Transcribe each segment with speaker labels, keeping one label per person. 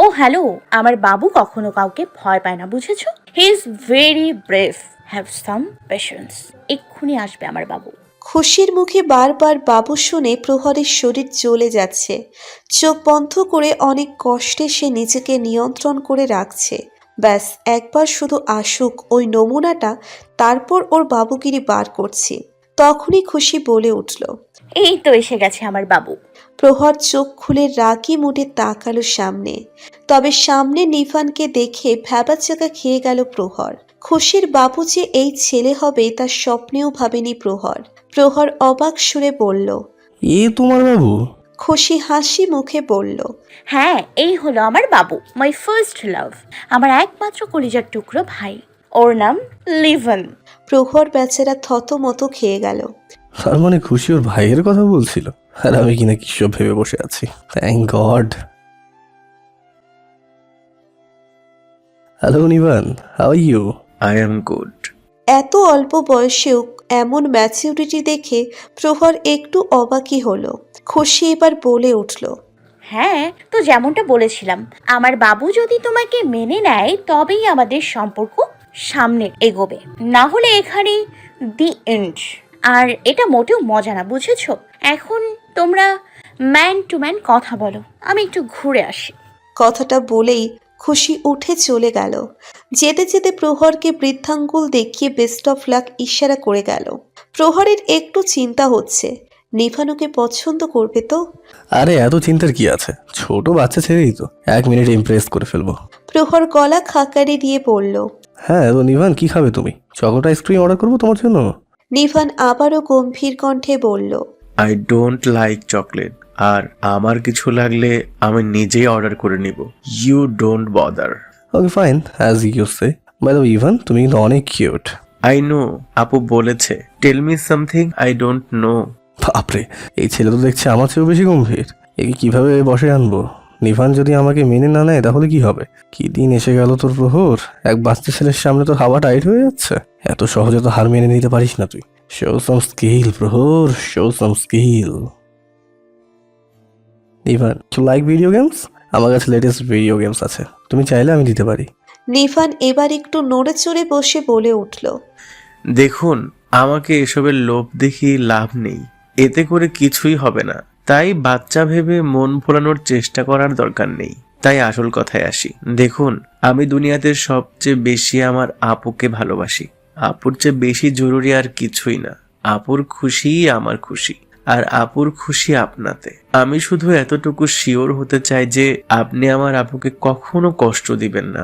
Speaker 1: ও hello, আমার বাবু কখনো কাউকে ভয় পায় না, বুঝেছো? He is very brave. Have some patience. এক্ষুনি আসবে আমার বাবু।
Speaker 2: খুশির মুখে বারবার বাবু শুনে প্রহরের শরীর জ্বলে যাচ্ছে। চোখ বন্ধ করে অনেক কষ্টে সে নিজেকে নিয়ন্ত্রণ করে রাখছে। ব্যাস একবার শুধু আসুক ওই নমুনাটা, তারপর ওর বাবুগিরি বার করছি। তখনই খুশি বলে উঠল।
Speaker 1: এই তো এসে গেছে আমার বাবু।
Speaker 2: প্রহর চোখ খুলে রাগী মুডে তাকালো সামনে। তবে সামনে নিফানকে দেখে ভ্যাবাচ্যাকা খেয়ে গেল প্রহর। খুশির বাবু যে এই ছেলে হবে তা স্বপ্নেও ভাবেনি প্রহর। প্রহর অবাক সুরে বলল।
Speaker 3: এ তোমার বাবু?
Speaker 2: খুশি হাসি মুখে বলল।
Speaker 1: হ্যাঁ, এই হলো আমার বাবু, মাই ফার্স্ট লাভ, আমার একমাত্র কলিজার টুকরো ভাই। ওর নাম লিভন।
Speaker 2: প্রহর বেচারা থতমত খেয়ে গেল।
Speaker 3: তার মানে খুশি ওর ভাইয়ের কথা বলছিল, আর আমি কিনা কি সব ভেবে বসে আছি। Thank God. Hello Niban, how are you?
Speaker 4: I am good.
Speaker 2: এত অল্প বয়সেও এমন ম্যাচিউরিটি দেখে প্রহর একটু অবাকই হলো। খুশি এবার বলে উঠল।
Speaker 1: হ্যাঁ, তো যেমনটা বলেছিলাম, আমার বাবু যদি তোমাকে মেনে নেয় তবেই আমাদের সম্পর্ক সামনে এগোবে, না হলে এখানেই দি এন্ড। আর এটা মোটেও মজা না, বুঝেছো? এখন তোমরা ম্যান টু ম্যান কথা বলো, আমি একটু ঘুরে আসি।
Speaker 2: কথাটা বলেই খুশি উঠে চলে গেল। যেতে যেতে প্রহরকে বৃদ্ধাঙ্গুল দেখিয়ে বেস্ট অফ লাক ইশারা করে গেল। প্রহরের একটু চিন্তা হচ্ছে, নিভানুকে পছন্দ করবে তো?
Speaker 3: আরে এত চিন্তার কি আছে, ছোট বাচ্চা ছেলেই তো, 1 মিনিটে ইমপ্রেস করে ফেলবো।
Speaker 2: প্রহর গলা খাকারি দিয়ে বলল।
Speaker 3: হ্যাঁ তো নিবান, কি খাবে তুমি? চকলেট আইসক্রিম অর্ডার করবো তোমার জন্য?
Speaker 2: নিভান আবারও গম্ভীর কণ্ঠে বলল।
Speaker 4: I don't like chocolate. আর আমার কিছু লাগলে আমি নিজেই অর্ডার করে নিব। You don't bother.
Speaker 3: Okay fine, as you say. By the way Ivan, তুমি কিন্তু অনেক কিউট।
Speaker 4: I know. আপু বলেছে। Tell me something I don't know.
Speaker 3: বাপরে, এই ছেলে তো দেখছি আমার চেয়েও বেশি গম্ভীর। একে কিভাবে বসে আনবো? নিভান যদি আমাকে মেনে না নেয় তাহলে কি হবে? কি দিন এসে গেল তোর প্রহর, এক বাচ্চা ছেলের সামনে তোর হাওয়া টাইট হয়ে যাচ্ছে। এত সহজে তো হার মেনে নিতে পারিস না তুই। Show some skill Prohor, show some skill. Nibhan, you like video games? আমার কাছে লেটেস্ট ভিডিও গেমস আছে, তুমি চাইলে আমি দিতে পারি।
Speaker 2: নিভান এবার একটু নড়ে চড়ে বসে বলে উঠল।
Speaker 4: দেখুন, আমাকে এসবের লোভ দেখিয়ে লাভ নেই। এতে করে কিছুই হবে না। তাই বাচ্চা ভেবে মন ভোলানোর চেষ্টা করার দরকার নেই। তাই আসল কথায় আসি। দেখুন, আমি দুনিয়াতে সবচেয়ে বেশি আমার আপুকে ভালোবাসি। আপুর চেয়ে বেশি জরুরি আর কিছুই না। আপুর খুশিই আমার খুশি, আর আপুর খুশি আপনাতে। আমি শুধু এতটুকু শিওর হতে চাই যে আপনি আমার আপুকে কখনো কষ্ট দিবেন না,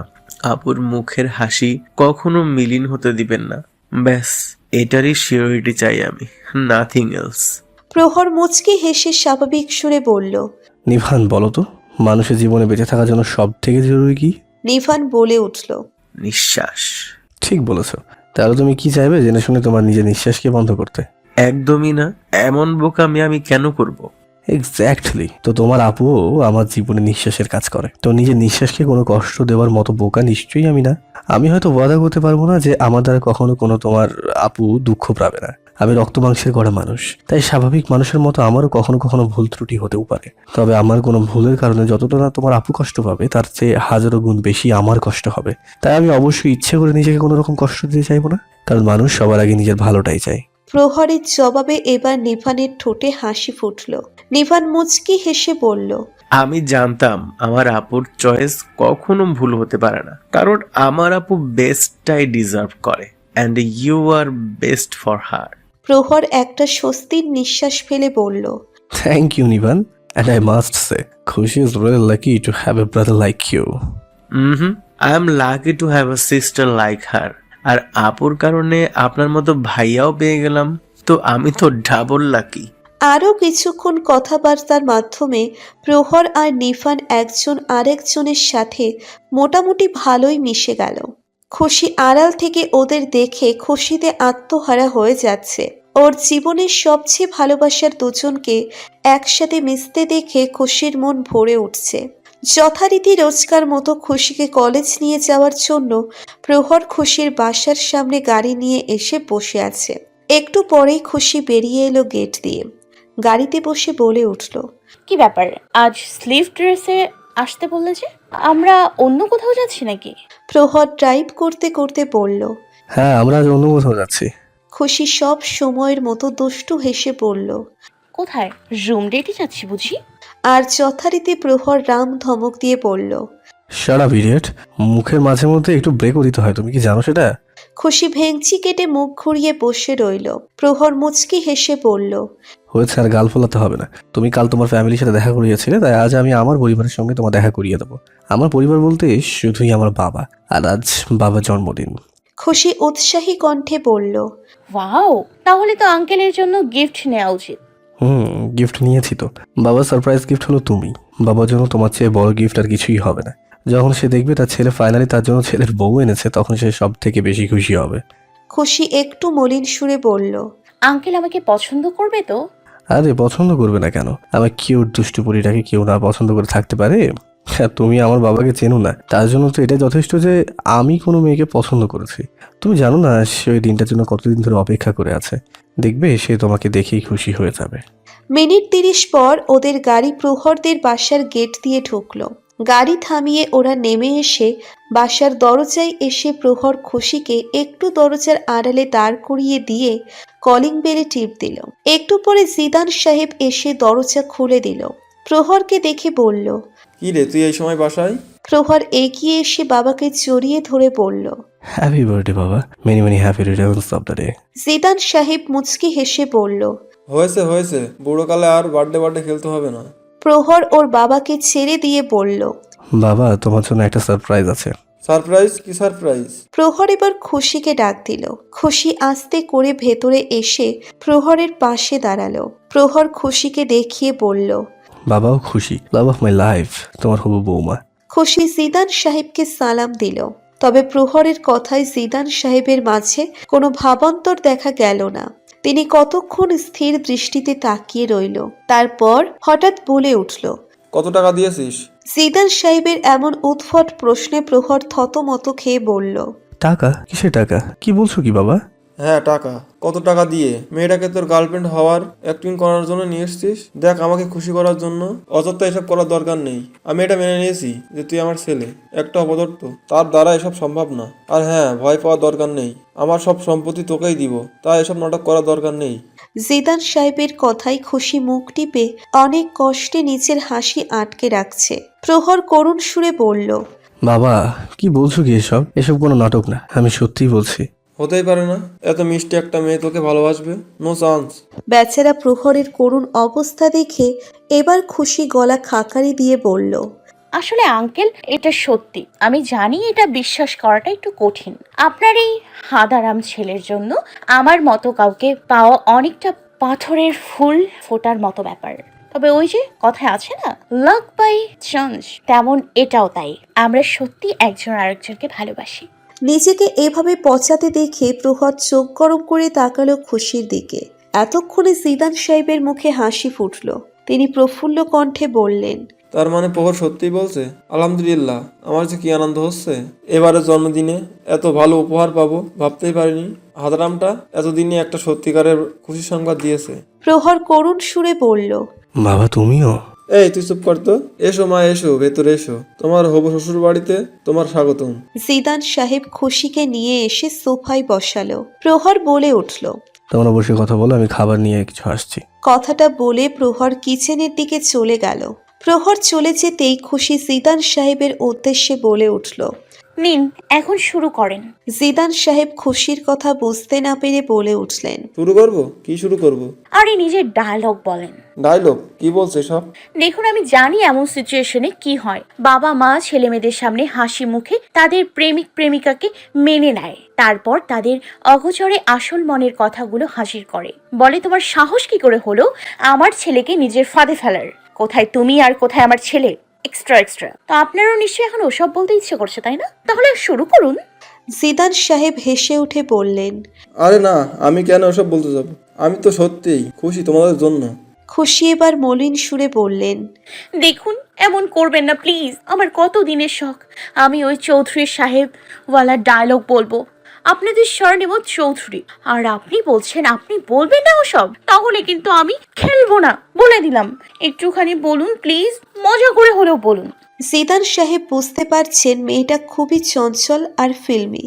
Speaker 4: আপুর মুখের হাসি কখনো মিলিন হতে দিবেন না। ব্যাস এটারই শিওরিটি চাই আমি, নাথিং এলস।
Speaker 2: প্রহর মুচকি হেসে স্বাভাবিক সুরে বলল।
Speaker 3: নিভান বলো তো, মানুষের জীবনে বেঁচে থাকার জন্য সব থেকে জরুরি কি?
Speaker 2: নিভান বলে উঠল।
Speaker 4: নিঃশ্বাস।
Speaker 3: ঠিক বলেছো। তাহলে তুমি কি চাইবে জেনে শুনে তোমার নিজের নিঃশ্বাসকে বন্ধ করতে?
Speaker 4: একদমই না। এমন বোকামি আমি কেন করব?
Speaker 3: এক্স্যাক্টলি, তো তোমার আপুও আমার জীবনে নিঃশ্বাসের কাজ করে, তো নিজের নিঃশ্বাসকে কোনো কষ্ট দেওয়ার মতো বোকা নিশ্চয়ই আমি না। আমি হয়তো ওয়াদা করতে পারবো না যে আমার দ্বারা কখনো কোনো তোমার আপু দুঃখ পাবে না। আমি রক্ত মাংসের গড়া মানুষ, তাই স্বাভাবিক মানুষের মতো আমারও কখনো কখনো ভুল ত্রুটি হতেও পারে। তবে আমার কোনো ভুলের কারণে যতটা না তোমার আপু কষ্ট পাবে, তার চেয়ে হাজারো গুণ বেশি আমার কষ্ট হবে। তাই আমি অবশ্যই ইচ্ছে করে নিজেকে কোনো রকম কষ্ট দিতে চাইবো না, কারণ মানুষ সবার আগে নিজের ভালোটাই চায়।
Speaker 2: প্রহরের জবাবে এবার নিভানের ঠোঁটে হাসি ফুটল। নিভান মুচকি হেসে বলল।
Speaker 4: আমি জানতাম আমার আপুর চয়েস কখনো ভুল হতে পারে না, কারণ আমার আপু বেস্টটাই ডিজার্ভ করে, and you are best for her.
Speaker 2: Prohor একটা স্বস্তির নিঃশ্বাস ফেলে বলল।
Speaker 3: Thank you, Nivan. And I must say, Khushi is really lucky to have a brother like you.
Speaker 4: I am lucky to have a sister like her. আর আপুর কারণে আপনার মতো ভাইয়াও পেয়ে গেলাম, তো আমি তো ডাবল লাকি।
Speaker 2: আরও কিছুক্ষণ কথাবার্তার মাধ্যমে প্রহর আর নিফান একজন আরেকজনের সাথে মোটামুটি ভালোই মিশে গেল। খুশি আড়াল থেকে ওদের দেখে খুশিতে আত্মহারা হয়ে যাচ্ছে। ওর জীবনের সবচেয়ে ভালোবাসার দুজনকে একসাথে মিশতে দেখে খুশির মন ভরে উঠছে। যথারীতি রোজকার মতো খুশিকে কলেজ নিয়ে যাওয়ার জন্য প্রহর খুশির বাসার সামনে গাড়ি নিয়ে এসে বসে আছে। একটু পরেই খুশি বেরিয়ে এলো গেট দিয়ে। গাড়িতে বসে বলে উঠল।
Speaker 1: কি ব্যাপার, আজ স্লিভ ড্রেসে আসতে বললে যে? আমরা অন্য কোথাও যাচ্ছি নাকি?
Speaker 2: প্রহর ড্রাইভ করতে করতে বলল।
Speaker 3: হ্যাঁ, আমরা আজ অন্য কোথাও যাচ্ছি।
Speaker 2: খুশি সব সময়ের মতো দুষ্টু হেসে পড়ল।
Speaker 1: কোথায়? রুম ডেটে যাচ্ছি বুঝি?
Speaker 2: আর যথারীতি প্রহর রাম ধমক দিয়ে বলল।
Speaker 3: শাট আপ ইডিয়েট, মুখের মাঝে মধ্যে একটু ব্রেকও দিতে হয়, তুমি কি জানো সেটা?
Speaker 2: খুশি ভেংচি কেটে মুখ ঘুরিয়ে বসে রইল। প্রহর মুচকি হেসে বলল।
Speaker 3: হয়েছে, আর গাল ফোলাতে হবে না। তুমি কাল তোমার ফ্যামিলির সাথে দেখা করিয়েছিলে, তাই আজ আমি আমার পরিবারের সঙ্গে তোমার দেখা করিয়ে দেবো। আমার পরিবার বলতে শুধুই আমার বাবা, আর আজ বাবার জন্মদিন।
Speaker 2: খুশি উৎসাহী কণ্ঠে বলল।
Speaker 1: ওয়াও, তাহলে তো আঙ্কেলের জন্য গিফট নেওয়া উচিত।
Speaker 3: গিফট নিয়েছি তো। বাবার সারপ্রাইজ গিফট হলো তুমি। বাবার জন্য তোমার চেয়ে বড় গিফট আর কিছুই হবে না। যখন সে দেখবে তার ছেলে ফাইনালি তার জন্য ছেলের বউ এনেছে, তখন সে সব থেকে বেশি খুশি হবে।
Speaker 2: খুশি একটু মলিন সুরে বলল।
Speaker 1: আঙ্কেল আমাকে পছন্দ করবে তো?
Speaker 3: আরে পছন্দ করবে না কেন? আমার কিউট দুষ্টু পরীটাকে কেউ না পছন্দ করে থাকতে পারে? হ্যাঁ, তুমি আমার বাবাকে চেনো না, তার জন্য তো এটা যথেষ্ট যে আমি কোনো মেয়েকে পছন্দ করেছি। তুমি জানো না সে ওই দিনটার জন্য কতদিন ধরে অপেক্ষা করে আছে। দেখবে সে তোমাকে দেখেই খুশি হয়ে যাবে।
Speaker 2: মিনিট 30 পর ওদের গাড়ি প্রহরদের বাসার গেট দিয়ে ঢুকলো। গাড়ি থামিয়ে ওরা নেমে এসে বাসার দরজায় এসে প্রহর খুশিকে একটু দরজার আড়ালে দাঁড় করিয়ে দিয়ে কলিং বেলে টিপ দিল। একটু পরে জিদান সাহেব এসে দরজা খুলে দিল। প্রহরকে দেখে বলল।
Speaker 5: কি রে, তুই এই সময় বাসায়?
Speaker 2: প্রহর এগিয়ে এসে বাবাকে জড়িয়ে ধরে বলল।
Speaker 3: হ্যাপি বার্থডে বাবা, many many happy Returns of the day.
Speaker 2: Zidane সাহেব মুচকি হেসে বলল।
Speaker 5: হয়েছে হয়েছে, বুড়োকালে আর বার্থডে খেলতে হবে না।
Speaker 2: প্রহর ওর বাবাকে ছেড়ে দিয়ে বলল।
Speaker 3: বাবা, তোমার জন্য একটা সারপ্রাইজ আছে।
Speaker 5: সারপ্রাইজ? কি সারপ্রাইজ?
Speaker 2: প্রহর এবার খুশিকে ডাক দিল। খুশি আস্তে করে ভেতরে এসে প্রহরের পাশে দাঁড়ালো। প্রহর খুশিকে দেখিয়ে বলল।
Speaker 3: বাবাও খুশি, লাভ অফ মাই লাইফ, তোমার হবু বৌমা।
Speaker 2: খুশি জিদান সাহেবকে সালাম দিল। তবে প্রহরের কথায় জিদান সাহেবের মাঝে কোনো ভাবান্তর দেখা গেল না। তিনি কতক্ষণ স্থির দৃষ্টিতে তাকিয়ে রইল। তারপর হঠাৎ বলে উঠল।
Speaker 5: কত টাকা দিয়েছিস?
Speaker 2: জিদান সাহেবের এমন উদ্ভট প্রশ্নে প্রহর থতমত খেয়ে বলল।
Speaker 3: টাকা? কিসের টাকা? কি বলছো কি বাবা?
Speaker 5: হ্যাঁ টাকা। কত টাকা দিয়ে? মেয়েটাকে তোর গার্লফ্রেন্ড হওয়ার অ্যাক্টিং করার জন্য নিয়ে এসছিস? দেখ, আমাকে খুশি করার জন্য। অযথা এসব করার দরকার নেই। আমি এটা মেনে নিয়েছি যে তুই আমার ছেলে, একটা অপদার্থ, তার দ্বারা এসব সম্ভব না। আর হ্যাঁ, ভয় পাওয়ার দরকার নেই। আমার সব সম্পত্তি তোকেই দিব, তাই এসব নাটক করার দরকার নেই।
Speaker 2: জিদান সাহেবের কথায় খুশি মুখ টিপে অনেক কষ্টে নিচের হাসি আটকে রাখছে। প্রহর করুণ সুরে বলল।
Speaker 3: বাবা, কি বলছো কি এসব? এসব কোনো নাটক না, আমি সত্যিই বলছি।
Speaker 5: হতেই পারে না, এত মিষ্টি একটা মেয়ে তোকে ভালোবাসবে? No chance.
Speaker 2: বেচারা প্রহরের করুণ অবস্থা দেখে এবার খুশি গলা খাকারি দিয়ে বলল।
Speaker 1: আসলে আঙ্কেল, এটা সত্যি। আমি জানি এটা বিশ্বাস করাটা একটু কঠিন। আপনার এই হাদারাম ছেলের জন্য আমার মতো কাউকে পাওয়া অনেকটা পাথরের ফুল ফোটার মতো ব্যাপার। তবে ওই যে কথায় আছে না, লাক বাই চান্স, তেমন এটাও তাই। আমরা সত্যি একজন আরেকজনকে ভালোবাসি।
Speaker 2: নিজেকে এভাবে পচাতে দেখে প্রহর চোখ গরম করে তাকালো খুশির দিকে। এতক্ষণে জিদান সাহেবের মুখে হাসি ফুটল। তিনি প্রফুল্ল কণ্ঠে বললেন।
Speaker 5: তার মানে প্রহর সত্যিই বলছে? আলহামদুলিল্লাহ, আমার যে কি আনন্দ হচ্ছে। এবারে জন্মদিনে এত ভালো উপহার পাবো ভাবতেই পারিনি। হাদারামটা এতদিনে একটা সত্যিকারের খুশি সংবাদ দিয়েছে।
Speaker 2: প্রহর করুণ সুরে বলল।
Speaker 3: বাবা, তুমিও?
Speaker 5: এই তুই চুপ কর তো। এসো মা, এসো ভেতরে এসো। তোমার হবু শ্বশুর বাড়িতে তোমার স্বাগতম।
Speaker 2: জিদান সাহেব খুশিকে নিয়ে এসে সোফায় বসালো। প্রহর বলে উঠল।
Speaker 3: তোমরা বসে কথা বলো, আমি খাবার নিয়ে কিছু আসছি।
Speaker 2: কথাটা বলে প্রহর কিচেনের দিকে চলে গেল। প্রহর চলে যেতেই খুশি জিদান সাহেবের উদ্দেশ্যে বলে উঠল।
Speaker 1: নিন, এখন শুরু করেন।
Speaker 2: জিদান সাহেব খুশির কথা বুঝতে না পেরে বলে উঠলেন।
Speaker 5: শুরু করব? কি শুরু করব?
Speaker 1: আরে নিজের ডায়লগ বলেন।
Speaker 5: ডায়লগ? কি বলছে সব?
Speaker 1: দেখুন, আমি জানি এমন সিচুয়েশনে কি হয়। বাবা মা ছেলে মেয়েদের সামনে হাসি মুখে তাদের প্রেমিক প্রেমিকাকে মেনে নেয়, তারপর তাদের অগোচরে আসল মনের কথাগুলো হাজির করে। বলে, তোমার সাহস কি করে হলো আমার ছেলেকে নিজের ফাঁদে ফেলার? কোথায় তুমি আর কোথায় আমার ছেলে? Extra extra. তো আপনারও নিশ্চয়ই এখন ওসব বলতে ইচ্ছে করছে, তাই না? তাহলে শুরু করুন।
Speaker 2: জিদান সাহেব হেসে উঠে বললেন।
Speaker 5: আরে না, আমি কেন ওসব বলতে যাব? আমি তো সত্যিই খুশি তোমাদের জন্য।
Speaker 2: খুশি এবার মলিন সুরে বললেন।
Speaker 1: দেখুন, এমন করবেন না প্লিজ। আমার কত দিনের শখ, আমি ওই চৌধুরী সাহেব ওয়ালা ডায়লগ বলবো। আপনাদের স্বর্ণিমত চৌধুরী, আর আপনি বলছেন আপনি বলবেন না ওসব? তাহলে কিন্তু আমি খেলবো না, বলে দিলাম। একটুখানি বলুন প্লিজ, মজা করে হলেও বলুন।
Speaker 2: জিদান সাহেব বুঝতে পারছেন মেয়েটা খুবই চঞ্চল আর ফিল্মি,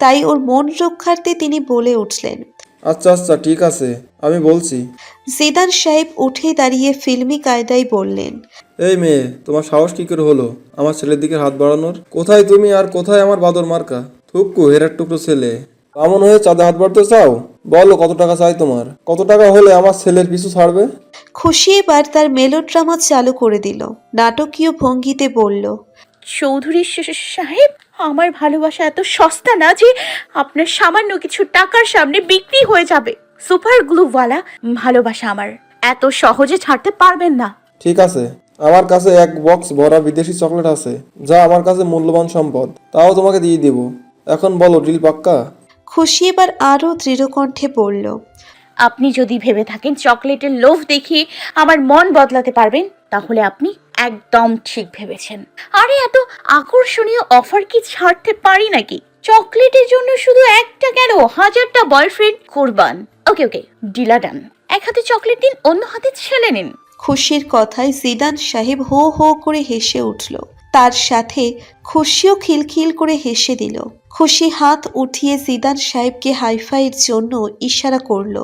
Speaker 2: তাই ওর মন রক্ষার্থে তিনি বলে উঠলেন।
Speaker 5: আচ্ছা আচ্ছা ঠিক আছে, আমি বলছি।
Speaker 2: জিদান সাহেব উঠে দাঁড়িয়ে ফিল্মি কায়দায় বললেন।
Speaker 5: এই মেয়ে, তোমার সাহস কি করে হলো আমার ছেলের দিকে হাত বাড়ানোর? কোথায় তুমি আর কোথায় আমার বাদর মার্কা? থুক্কু হেরার টুকরো ছেলে, এমন হয়ে চাঁদে হাত বাড়তে চাও? বলো কত টাকা চাই তোমার? কত টাকা হলে আমার ছেলের পিছু ছাড়বে?
Speaker 2: খুশি এবার তার মেলোড্রামা চালু করে দিল, নাটকীয় ভঙ্গিতে বলল।
Speaker 1: চৌধুরী সাহেব, আমার ভালোবাসা এত সস্তা না যে আপনার সামান্য কিছু টাকার সামনে বিক্রি হয়ে যাবে। সুপার গ্লুওয়ালা ভালোবাসা আমার, এত সহজে ছাড়তে পারবেন না।
Speaker 5: ঠিক আছে, আমার কাছে এক বক্স ভরা বিদেশি চকলেট আছে, যা আমার কাছে মূল্যবান সম্পদ, তাও তোমাকে দিয়ে দেব। এখন বলো, ডিল পাক্কা?
Speaker 2: খুশি এবার আরো দৃঢ়কণ্ঠে বলল।
Speaker 1: আপনি যদি ভেবে থাকেন চকলেটের লোভ দেখিয়ে আমার মন বদলাতে পারবেন, তাহলে আপনি একদম ঠিক ভেবেছেন। আরে এত আকর্ষণীয় অফার কি ছাড়তে পারি নাকি? চকলেটের জন্য শুধু একটা কেন, 1000টা বয়ফ্রেন্ড কোরবান। ওকে ওকে, ডিলা ডান। এক হাতে চকলেট দিন, অন্য হাতে ছেলে নিন।
Speaker 2: খুশির কথায় জিদান সাহেব হো হো করে হেসে উঠল, তার সাথে খুশিও খিলখিল করে হেসে দিল। খুশি হাত উঠিয়ে জিদান সাহেবকে হাইফাইয়ের জন্য ইশারা করল।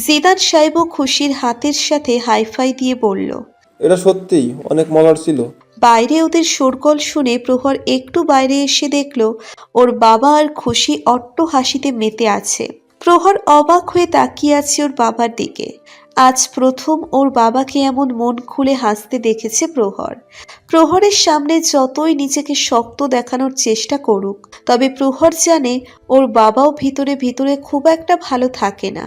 Speaker 2: জিদান সাহেবও খুশির হাতের সাথে হাইফাই দিয়ে বলল।
Speaker 5: এটা সত্যিই অনেক মজার ছিল।
Speaker 2: বাইরে ওদের শোরগোল শুনে প্রহর একটু বাইরে এসে দেখল ওর বাবা আর খুশি অট্ট হাসিতে মেতে আছে। প্রহর অবাক হয়ে তাকিয়ে আছে ওর বাবার দিকে। আজ প্রথম ওর বাবাকে এমন মন খুলে হাসতে দেখেছে প্রহর। প্রহরের সামনে যতই নিজেকে শক্ত দেখানোর চেষ্টা করুক, তবে প্রহর জানে ওর বাবাও ভিতরে ভিতরে খুব একটা ভালো থাকে না।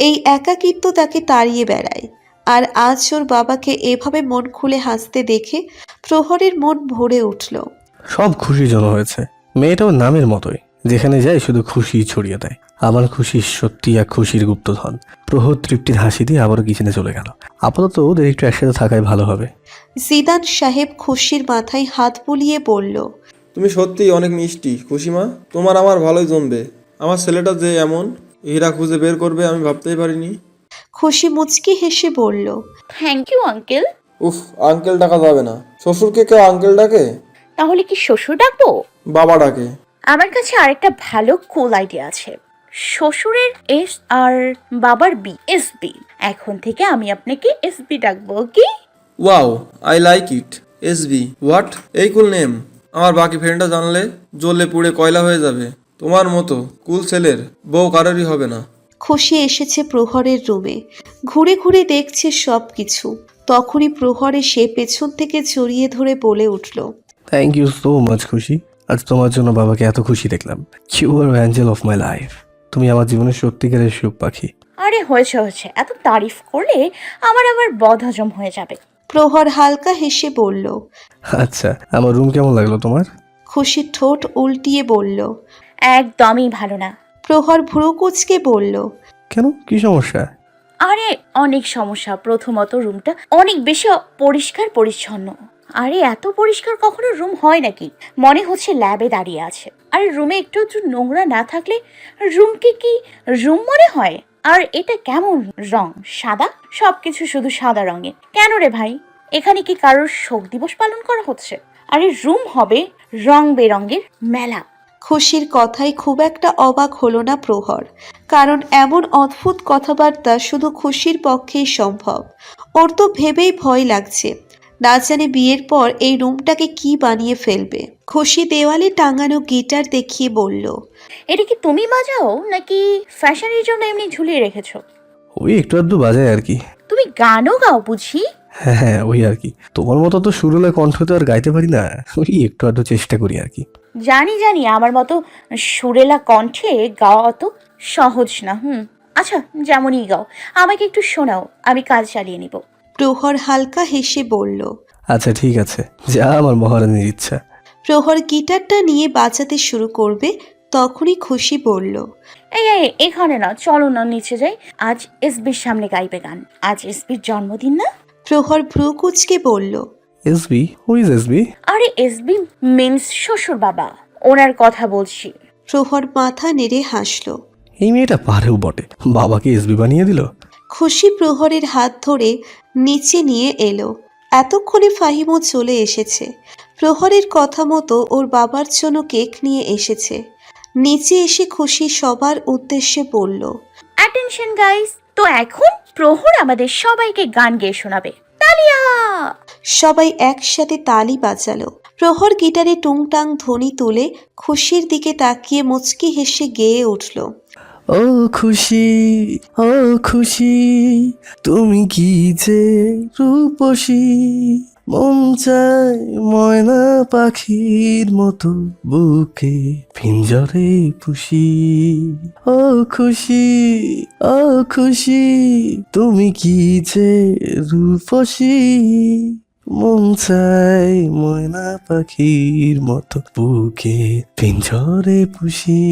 Speaker 2: এই একাকিত্ব তাকে তাড়িয়ে বেড়ায়। আর আজ ওর বাবাকে এভাবে মন খুলে হাসতে দেখে প্রহরের মন ভরে উঠল।
Speaker 3: সব খুশির জন্য হয়েছে। মেয়েটাও নামের মতোই, যেখানে যায় শুধু খুশি ছড়িয়ে দেয়। আমার খুশি সত্যি এক খুশির গুপ্তধন। প্রহর তৃপ্তির হাসি দিয়ে আবারও কিচেনে চলে গেল। আপাতত ওদের একটু একসাথে থাকাই ভালো হবে।
Speaker 2: জিদান সাহেব খুশির মাথায় হাত বুলিয়ে বলল।
Speaker 5: তুমি সত্যিই অনেক মিষ্টি খুশিমা, তোমার আমার ভালোই জমবে। আমার ছেলেটা যে এমন হীরা খুঁজে বের করবে আমি ভাবতেই পারিনি।
Speaker 2: খুশি মুচকি হেসে বলল।
Speaker 1: Thank you uncle.
Speaker 5: উফ, আঙ্কেল ডাকা যাবে না। শ্বশুরকে কেউ আঙ্কেল ডাকে?
Speaker 1: তাহলে কি শ্বশুর ডাকবো?
Speaker 5: বাবা ডাকে।
Speaker 1: আমার কাছে আরেকটা ভালো কুল আইডিয়া আছে। শ্বশুরের এস আর বাবার বি, এসবি। এখন থেকে আমি আপনাকে এসবি ডাকবো, কি?
Speaker 5: Wow, I like it. SB, what? এই কুল নেম। আমার বাকি ফ্রেন্ডরা জানলে জ্বলে পুড়ে কয়লা হয়ে যাবে। তোমার মতো কুল ছেলের বউ কারোরই হবে না।
Speaker 2: খুশি এসেছে প্রহরের রুমে, ঘুরে ঘুরে দেখছে সব কিছু। তখনই প্রহর এসে পেছন থেকে জড়িয়ে ধরে বলে উঠল।
Speaker 3: থ্যাংক ইউ সো মাচ খুশি। আজ তোমার জন্য বাবাকে এত খুশি দেখলাম। You are angel of my life. তুমি আমার জীবনের সত্যিকারের সুখ পাখি।
Speaker 1: আরে হয়েছে হয়েছে, এত তারিফ করলে আমার আবার বদহজম হয়ে যাবে।
Speaker 2: প্রহর হালকা হেসে বলল।
Speaker 3: আচ্ছা, আমার রুম কেমন লাগলো তোমার?
Speaker 2: খুশি ঠোঁট উল্টিয়ে বলল।
Speaker 1: একদমই ভালো না।
Speaker 2: প্রহর ভ্রু কুঁচকে বলল।
Speaker 3: কেন, কি সমস্যা?
Speaker 1: আরে অনেক সমস্যা। প্রথমত রুমটা অনেক বেশি পরিষ্কার পরিচ্ছন্ন। আরে এত পরিষ্কার কখনো রুম হয় নাকি? মনে হচ্ছে ল্যাবে দাঁড়িয়ে আছে। আরে রুমে একটু নোংরা না থাকলে রুমকে কি রুম মনে হয়? আর এটা কেমন রং? সাদা? সবকিছু শুধু সাদা রঙের। কেন রে ভাই, এখানে কি কারোর শোক দিবস পালন করা হচ্ছে? আরে রুম হবে রং বেরঙের মেলা।
Speaker 2: খুশির কথায় খুব একটা অবাক হলো না প্রহর, কারণ এমন অদ্ভুত কথাবার্তা শুধু খুশির পক্ষেই সম্ভব। ওর তো ভেবেই ভয় লাগছে, না জানে বিয়ের পর এই রুমটাকে কি বানিয়ে ফেলবে। খুশি দেওয়ালে টাঙানো গিটার দেখিয়ে বলল।
Speaker 1: এটা কি তুমি বাজাও নাকি ফ্যাশনের জন্য এমনি ঝুলিয়ে রেখেছো?
Speaker 3: ওই একটু আধটু বাজায় আর কি।
Speaker 1: তুমি গানও গাও বুঝি?
Speaker 3: হ্যাঁ হ্যাঁ, ওই আর কি। তোমার মতো তো সুরলা কণ্ঠ তো আর গাইতে পারি না, ওই একটু আধটু চেষ্টা করি আর কি।
Speaker 1: জানি জানি, আমার মতো সুরেলা কণ্ঠে গাওয়া অত সহজ না। আচ্ছা, যেমনই গাও, আমাকে একটু শোনাও, আমি কাজ চালিয়ে নিব।
Speaker 2: প্রহর হালকা হেসে বলল।
Speaker 3: আচ্ছা ঠিক আছে, যা আমার মহারানীর ইচ্ছা।
Speaker 2: প্রহর গিটারটা নিয়ে বাজাতে শুরু করবে, তখনই খুশি বলল।
Speaker 1: এই এই, এখানে না, চলো না নিচে যাই। আজ এসবির সামনে গাইবে গান। আজ এসবির জন্মদিন না?
Speaker 2: প্রহর ভ্রু কুঁচকে বলল।
Speaker 3: এসবি? Who is SB?
Speaker 1: আরে এসবি মিন্স শ্বশুর বাবা, ওনার কথা বলছি।
Speaker 2: প্রহর মাথা নেড়ে হাসল।
Speaker 3: এই মেয়েটা পারেও বটে, বাবাকে এসবি বানিয়ে দিল।
Speaker 2: খুশি প্রহরের হাত ধরে নিচে নিয়ে এলো। এতক্ষণে ফাহিমও চলে এসেছে। প্রহরের কথা মতো ওর বাবার জন্য কেক নিয়ে এসেছে। নিচে এসে খুশি সবার উদ্দেশ্যে বলল,
Speaker 1: অ্যাটেনশন গাইস, তো এখন প্রহর আমাদের সবাইকে গান গেয়ে শোনাবে। তালিয়া!
Speaker 2: সবাই একসাথে তালি বাজালো। প্রহর গিটারে টুংটাং ধ্বনি তুলে খুশির দিকে তাকিয়ে মুচকি হেসে গেয়ে উঠল।
Speaker 3: ও খুশি, ও খুশি, তুমি কি যে রূপসী, মন চায় ময়না পাখির মতো বুকে পিঞ্জরে পুষি। ও খুশি, ও খুশি, তুমি কি যে রূপসী, মন চায় ময়না পাখির মতো বুকে পিঞ্জরে পুষি।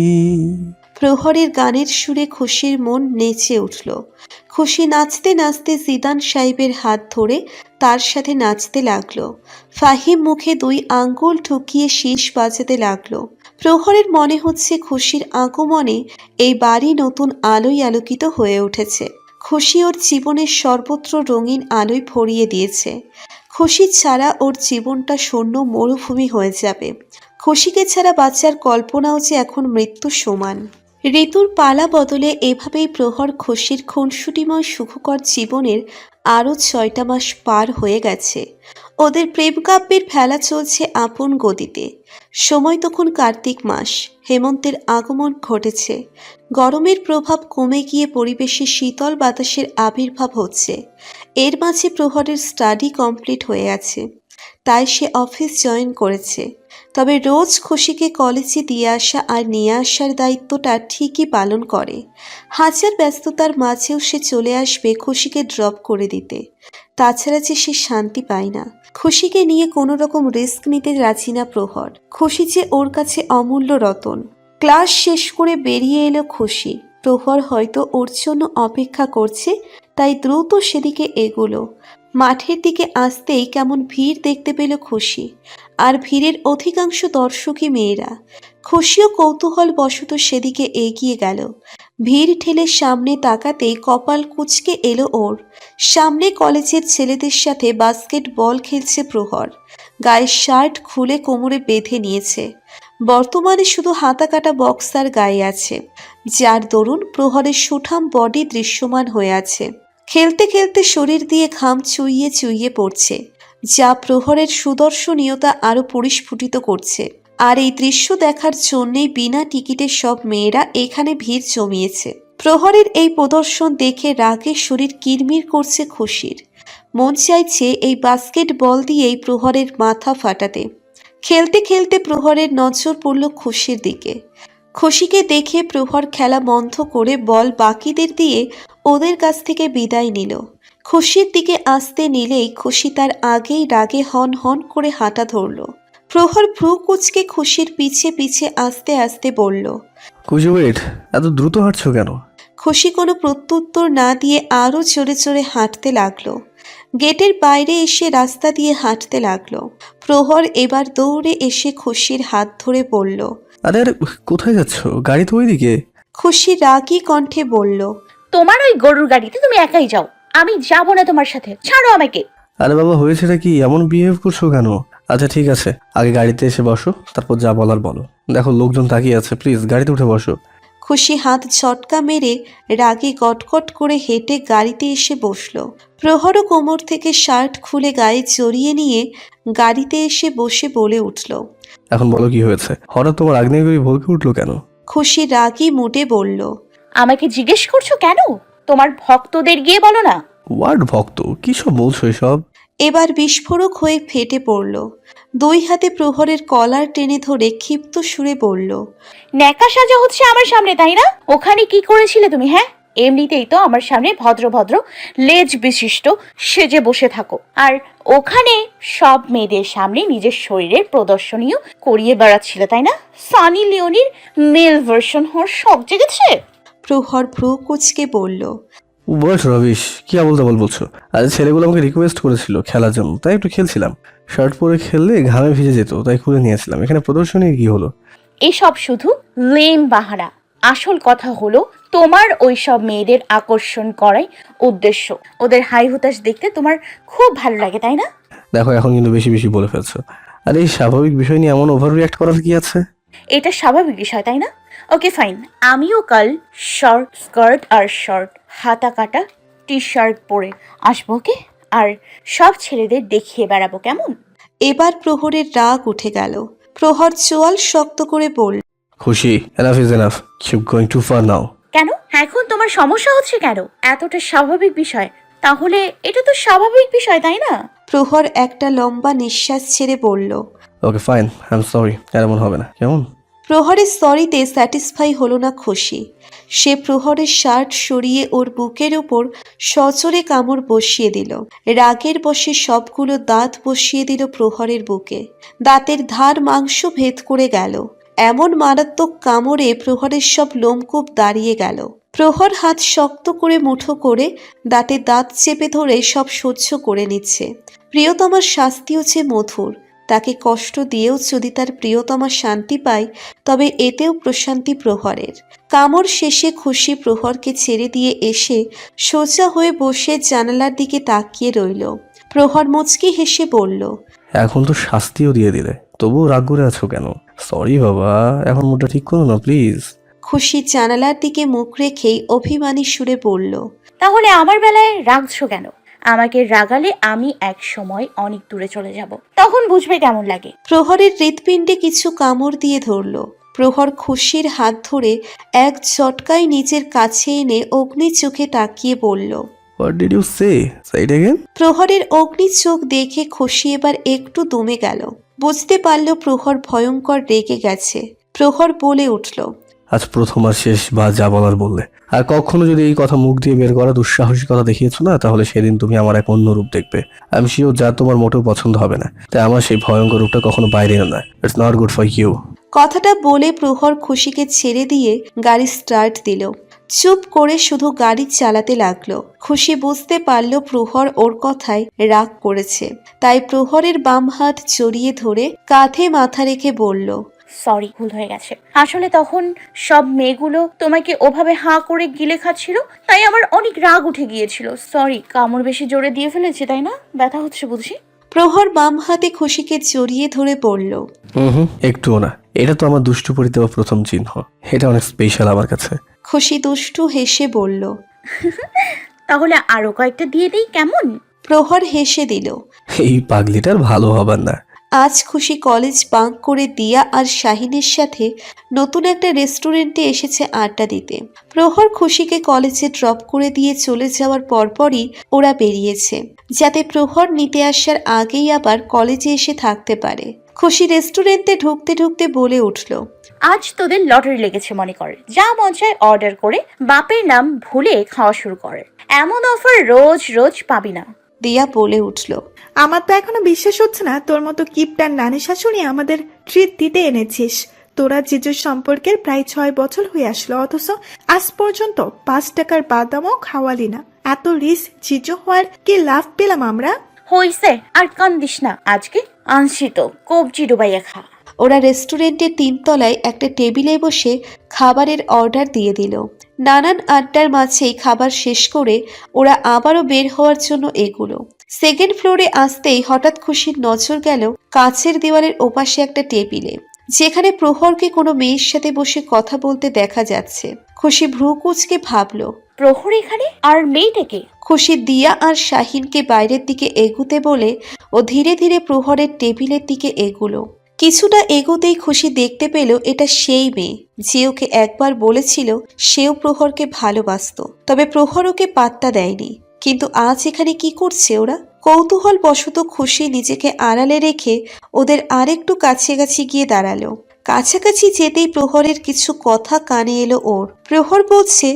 Speaker 2: প্রহরের গানের সুরে খুশির মন নেচে উঠল। খুশি নাচতে নাচতে জিদান সাহেবের হাত ধরে তার সাথে নাচতে লাগলো। ফাহিম মুখে 2 আঙ্গুল ঠুকিয়ে শীষ বাজাতে লাগলো। প্রহরের মনে হচ্ছে খুশির আগমনে এই বাড়ি নতুন আলোয় আলোকিত হয়ে উঠেছে। খুশি ওর জীবনের সর্বত্র রঙিন আলোয় ভরিয়ে দিয়েছে। খুশি ছাড়া ওর জীবনটা শূন্য মরুভূমি হয়ে যাবে। খুশিকে ছাড়া বাচ্চার কল্পনাও যে এখন মৃত্যু সমান। ঋতুর পালা বদলে এভাবেই প্রহর খুশির খুনসুটিময় সুখকর জীবনের আরও 6টা মাস পার হয়ে গেছে। ওদের প্রেম কাব্যের ফেলা চলছে আপন গতিতে। সময় তখন কার্তিক মাস। হেমন্তের আগমন ঘটেছে। গরমের প্রভাব কমে গিয়ে পরিবেশে শীতল বাতাসের আবির্ভাব হচ্ছে। এর মাঝে প্রহরের স্টাডি কমপ্লিট হয়ে আছে, তাই সে অফিস জয়েন করেছে। তবে রোজ খুশিকে কলেজে দিয়ে আসা আর নিয়ে আসার দায়িত্বটা ঠিকই পালন করে। হাজার ব্যস্ততার মাঝেও সে চলে আসবে খুশিকে ড্রপ করে দিতে। তাছাড়া যে সে শান্তি পায় না। খুশিকে নিয়ে কোনো রকম রিস্ক নিতে রাজি না প্রহর। খুশি যে ওর কাছে অমূল্য রতন। ক্লাস শেষ করে বেরিয়ে এলো খুশি। প্রহর হয়তো ওর জন্য অপেক্ষা করছে, তাই দ্রুত সেদিকে এগোলো। মাঠের দিকে আসতেই কেমন ভিড় দেখতে পেল খুশি। আর ভিড়ের অধিকাংশ দর্শকই মেয়েরা। খুশিও কৌতূহল বশত সেদিকে এগিয়ে গেল। ভিড় ঠেলে সামনে তাকাতেই কপাল কুঁচকে এলো ওর। সামনে কলেজের ছেলেদের সাথে বাস্কেটবল খেলছে প্রহর। গায়ের শার্ট খুলে কোমরে বেঁধে নিয়েছে। বর্তমানে শুধু হাতা কাটা বক্সার গায়ে আছে, যার দরুন প্রহরের সুঠাম বডি দৃশ্যমান হয়ে আছে। খেলতে খেলতে শরীর দিয়ে ঘাম চুইয়ে চুইয়ে পড়ছে, যা প্রহরের সুদর্শনীয়তা আরো পরিস্ফুটিত করছে। আর এই দৃশ্য দেখার জন্যই বিনা টিকিটের সব মেয়েরা এখানে ভিড় জমিয়েছে। প্রহরের এই প্রদর্শন দেখে রাগে শরীর কিরমির করছে খুশির। মন চাইছে এই বাস্কেট বল দিয়েই প্রহরের মাথা ফাটাতে। খেলতে খেলতে প্রহরের নজর পড়ল খুশির দিকে। খুশিকে দেখে প্রহর খেলা বন্ধ করে বল বাকিদের দিয়ে ওদের কাছ থেকে বিদায় নিল। খুশির দিকে আসতে নিলেই খুশি তার আগেই রাগে হন হন করে হাঁটা ধরল। প্রহর ভ্রু কুচকে খুশির পিছে পিছে আস্তে আস্তে বলল,
Speaker 3: খুশি ওয়েট, এত দ্রুত হাঁটছো কেন?
Speaker 2: খুশি কোনো প্রত্যুত্তর না দিয়ে আরও জোরে জোরে হাঁটতে লাগলো। গেটের বাইরে এসে রাস্তা দিয়ে হাঁটতে লাগলো। প্রহর এবার দৌড়ে এসে খুশির হাত ধরে বলল,
Speaker 3: আরে আরে, কোথায় যাচ্ছ? গাড়ি তো ওইদিকে।
Speaker 2: খুশি রাগী কণ্ঠে বলল,
Speaker 1: তোমার ওই গরুর গাড়িতে তুমি একাই যাও, আমি যাব না তোমার সাথে, ছাড়ো আমাকে।
Speaker 3: আরে বাবা, হয়েছেটা কি? এমন বিহেভ করছো কেন? আচ্ছা ঠিক আছে, আগে গাড়িতে এসে বসো, তারপর যা বলার বলো। দেখো লোকজন তাকিয়ে আছে, প্লিজ গাড়িতে উঠে বসো।
Speaker 2: খুশি হাত ঝটকা মেরে রাগে গটগট করে হেঁটে গাড়িতে এসে বসল। প্রহরও কোমর থেকে শার্ট খুলে গায়ে জড়িয়ে নিয়ে গাড়িতে এসে বসে বলে উঠল,
Speaker 3: এখন বলো কি হয়েছে? হঠাৎ তোমার আগ্নেয়গিরি ভলকে উঠলো কেন?
Speaker 2: খুশি রাগী মুডে বলল,
Speaker 1: আমাকে জিজ্ঞেস করছো কেন? তোমার ভক্তদের গিয়ে বলো না।
Speaker 3: ওয়ার্ড ভক্ত, কি সব বলছো এসব?
Speaker 2: এবার বিস্ফোরক হয়ে ফেটে পড়ল। 2 হাতে প্রহরের কলার টেনে ধরে ক্ষিপ্ত সুরে বলল,
Speaker 1: ন্যাকা সাজা হচ্ছে আমার সামনে, তাই না? ওখানে কি করেছিলে তুমি? হ্যাঁ, এমনিতেই তো আমার সামনে ভদ্র ভদ্র লেজ বিশিষ্ট সেজে বসে থাকো, আর ওখানে সব মেয়েদের সামনে নিজের শরীরের প্রদর্শনীয় করিয়ে বেড়াচ্ছিলে, তাই না? সানি লিওনির মেল ভার্সন হওয়ার শখ জেগেছে।
Speaker 2: প্রহর ভ্রু কুচকে বলল,
Speaker 3: বয়স রবিশ, কি আবল তাবল বলছো? আরে ছেলেগুলো আমাকে রিকোয়েস্ট করেছিল খেলার জন্য, তাই একটু খেলছিলাম। শার্ট পরে খেললে ঘামে ভিজে যেত, তাই খুলে নিয়েছিলাম। এখানে প্রদর্শনী কি হলো?
Speaker 1: এসব শুধু লেম বাহানা। আসল কথা হলো তোমার ওই সব মেয়েদের আকর্ষণ করাই উদ্দেশ্য। ওদের হাই হুতাশ দেখতে তোমার খুব ভালো লাগে, তাই না?
Speaker 3: দেখো এখন কিন্তু বেশি বেশি বলে ফেলছো। আর এই স্বাভাবিক বিষয় নিয়ে এমন ওভার রিয়াক্ট করার কি আছে?
Speaker 1: এটা স্বাভাবিক বিষয়, তাই না? ওকে ফাইন, আমিও কাল শর্ট স্কার্ট আর শর্ট হাতা কাটা টি শার্ট পরে আসবো, ওকে? আর সব ছেলেদের দেখিয়ে বেড়াবো, কেমন?
Speaker 2: এবার প্রহরের রাগ উঠে গেল। প্রহর চোয়াল শক্ত করে বলল,
Speaker 3: Khushi, enough is enough, keep going too far now.
Speaker 1: কেন এখন তোমার সমস্যা হচ্ছে কেন? এতটা স্বাভাবিক বিষয়, তাহলে এটা তো স্বাভাবিক বিষয়, তাই না?
Speaker 2: প্রহর একটা লম্বা নিঃশ্বাস ছেড়ে বলল।
Speaker 3: Okay fine, I am sorry, আর এমন হবে না, কেমন?
Speaker 2: প্রহরের সরিতে স্যাটিসফাই হলো না খুশি। সে প্রহরের শার্ট সরিয়ে ওর বুকের উপর সচরে কামড় বসিয়ে দিল। রাগের বশে সবগুলো দাঁত বসিয়ে দিল প্রহরের বুকে। দাঁতের ধার মাংস ভেদ করে গেল। এমন মারাত্মক কামড়ে প্রহরের সব লোমকূপ দাঁড়িয়ে গেল। প্রহর হাত শক্ত করে মুঠো করে দাঁতে দাঁত চেপে ধরে সব সহ্য করে নিচ্ছে। প্রিয়তমার শাস্তিও যে মধুর। তাকে কষ্ট দিয়েও যদি তার প্রিয়তমা শান্তি পায়, তবে এতেও প্রশান্তি প্রহরের। কামড় শেষে খুশি প্রহরকে ছেড়ে দিয়ে এসে সোজা হয়ে বসে জানালার দিকে তাকিয়ে রইল। প্রহর মুচকি হেসে বলল,
Speaker 3: এখন তো শাস্তিও দিয়ে দিলে, তবুও রাগ করে আছো কেন? সরি বাবা, এখন মুডটা ঠিক করো না প্লিজ।
Speaker 2: খুশি জানালার দিকে মুখ রেখেই অভিমানী সুরে বলল,
Speaker 1: তাহলে আমার বেলায় রাগছো কেন? আমাকে রাগালে আমি এক সময় অনেক দূরে চলে যাব, তখন বুঝবে কেমন লাগে।
Speaker 2: প্রহরের হৃৎপিণ্ডে কিছু কামড় দিয়ে ধরল। প্রহর খুশির হাত ধরে এক ঝটকায় নিজের কাছে এনে অগ্নি চোখে তাকিয়ে বলল।
Speaker 3: What did you say it again?
Speaker 2: প্রহরের অগ্নি চোখ দেখে খুশি এবার একটু দমে গেল। বুঝতে পারল প্রহর ভয়ঙ্কর রেগে গেছে। প্রহর বলে উঠল,
Speaker 3: আজ প্রথম আর শেষ বা যা বলার বললে। আর কখনো যদি এই কথা মুখ দিয়ে বের করা দুঃসাহসিকতা দেখিয়েছো না, তাহলে সেদিন তুমি আমার এক অন্য রূপ দেখবে। আমি শিওর যা তোমার মোটেও পছন্দ হবে না। তাই আমার সেই ভয়ঙ্কর রূপটা কখনো বাইরে এনো না। It's not good for you.
Speaker 2: কথাটা বলে প্রহর খুশিকে ছেড়ে দিয়ে গাড়ি স্টার্ট দিল। চুপ করে শুধু গাড়ি চালাতে লাগলো। খুশি বুঝতে পারল প্রহর ওর কথায় রাগ করেছে। তাই প্রহরের বাম হাত জড়িয়ে ধরে কাঁধে মাথা রেখে বলল,
Speaker 1: সরি, ভুল হয়ে গেছে। আসলে তখন সব মেয়েগুলো তোমাকে ওভাবে হাঁ করে গিলে খাচ্ছিল, তাই আমার অনেক রাগ উঠে গিয়েছিল। সরি, কামড় বেশি জোরে দিয়ে ফেলেছি, তাই না? ব্যথা হচ্ছে বুঝি?
Speaker 2: প্রহর বাম হাতে খুশিকে জড়িয়ে ধরে বলল,
Speaker 3: একটুও না। এটা তো আমার দুষ্টু পরি দেওয়া প্রথম চিহ্ন। এটা অনেক স্পেশাল আমার কাছে।
Speaker 2: খুশি দুষ্টু হেসে বলল।
Speaker 1: তাহলে আরো কয়েকটা দিয়ে দিই, কেমন?
Speaker 2: প্রহর হেসে দিল।
Speaker 3: এই পাগলিটার ভালো হবার না।
Speaker 2: আজ খুশি কলেজ বাঙ্ক করে দিয়া আর শাহিনের সাথে নতুন একটা রেস্টুরেন্টে এসেছে আড্ডা দিতে। প্রহর খুশিকে কলেজে ড্রপ করে দিয়ে চলে যাওয়ার পরপরই ওরা বেরিয়েছে, যাতে প্রহর নিতে আসার আগেই আবার কলেজে এসে থাকতে পারে। খুশি রেস্টুরেন্টে ঢুকতে ঢুকতে বলে উঠল,
Speaker 1: আজ তোদের লটারি লেগেছে মনে করে। যা মন চায় অর্ডার করে বাপের নাম ভুলে খাওয়া শুরু করে। এমন অফার রোজ রোজ পাবি না।
Speaker 2: দিয়া বলে উঠল,
Speaker 6: আমার তো এখনো বিশ্বাস হচ্ছে না তোর মতো কিপটার নানি শাশুড়ি আমাদের ট্রিট দিতে এনেছিস। তোরা জিজুর সম্পর্কের প্রায় 6 বছর হয়ে আসলো, অথচ আজ পর্যন্ত 5 টাকার বাদামও খাওয়ালি না। এত রিস্ক জিজু হওয়ার কি লাভ পেলাম আমরা?
Speaker 1: হইছে, আর কান্দিস না। আজকে আনছি তো কবজি ডুবাইয়া খা।
Speaker 2: ওরা রেস্টুরেন্টের 3 তলায় একটা টেবিলে বসে খাবারের অর্ডার দিয়ে দিল। নানান আড্ডার মাঝেই খাবার শেষ করে ওরা আবারও বের হওয়ার জন্য এগুলো। সেকেন্ড ফ্লোরে আসতেই হঠাৎ খুশির নজর গেল কাঁচের দেওয়ালের ওপাশে একটা টেবিলে, যেখানে প্রহরকে কোনো মেয়ের সাথে বসে কথা বলতে দেখা যাচ্ছে। খুশি ভ্রু কুঁচকে ভাবল,
Speaker 1: প্রহর এখানে, আর মেয়েটাকে?
Speaker 2: খুশি দিয়া আর শাহিনকে বাইরের দিকে এগুতে বলে ও ধীরে ধীরে প্রহরের টেবিলের দিকে এগুলো। কিছুটা এগোতেই খুশি দেখতে পেল এটা সেই মেয়ে যে ওকে একবার বলেছিল সেও প্রহরকে ভালোবাসতো, তবে প্রহর ওকে পাত্তা দেয়নি। কিন্তু আজ এখানে কি করছে ওরা? কৌতূহল বশত খুশি নিজেকে আড়ালে রেখে ওদের আরেকটু কাছাকাছি গিয়ে দাঁড়ালো। কাছাকাছি যেতেই প্রহরের কিছু কথা কানে এলো ওর। প্রহর বলছে,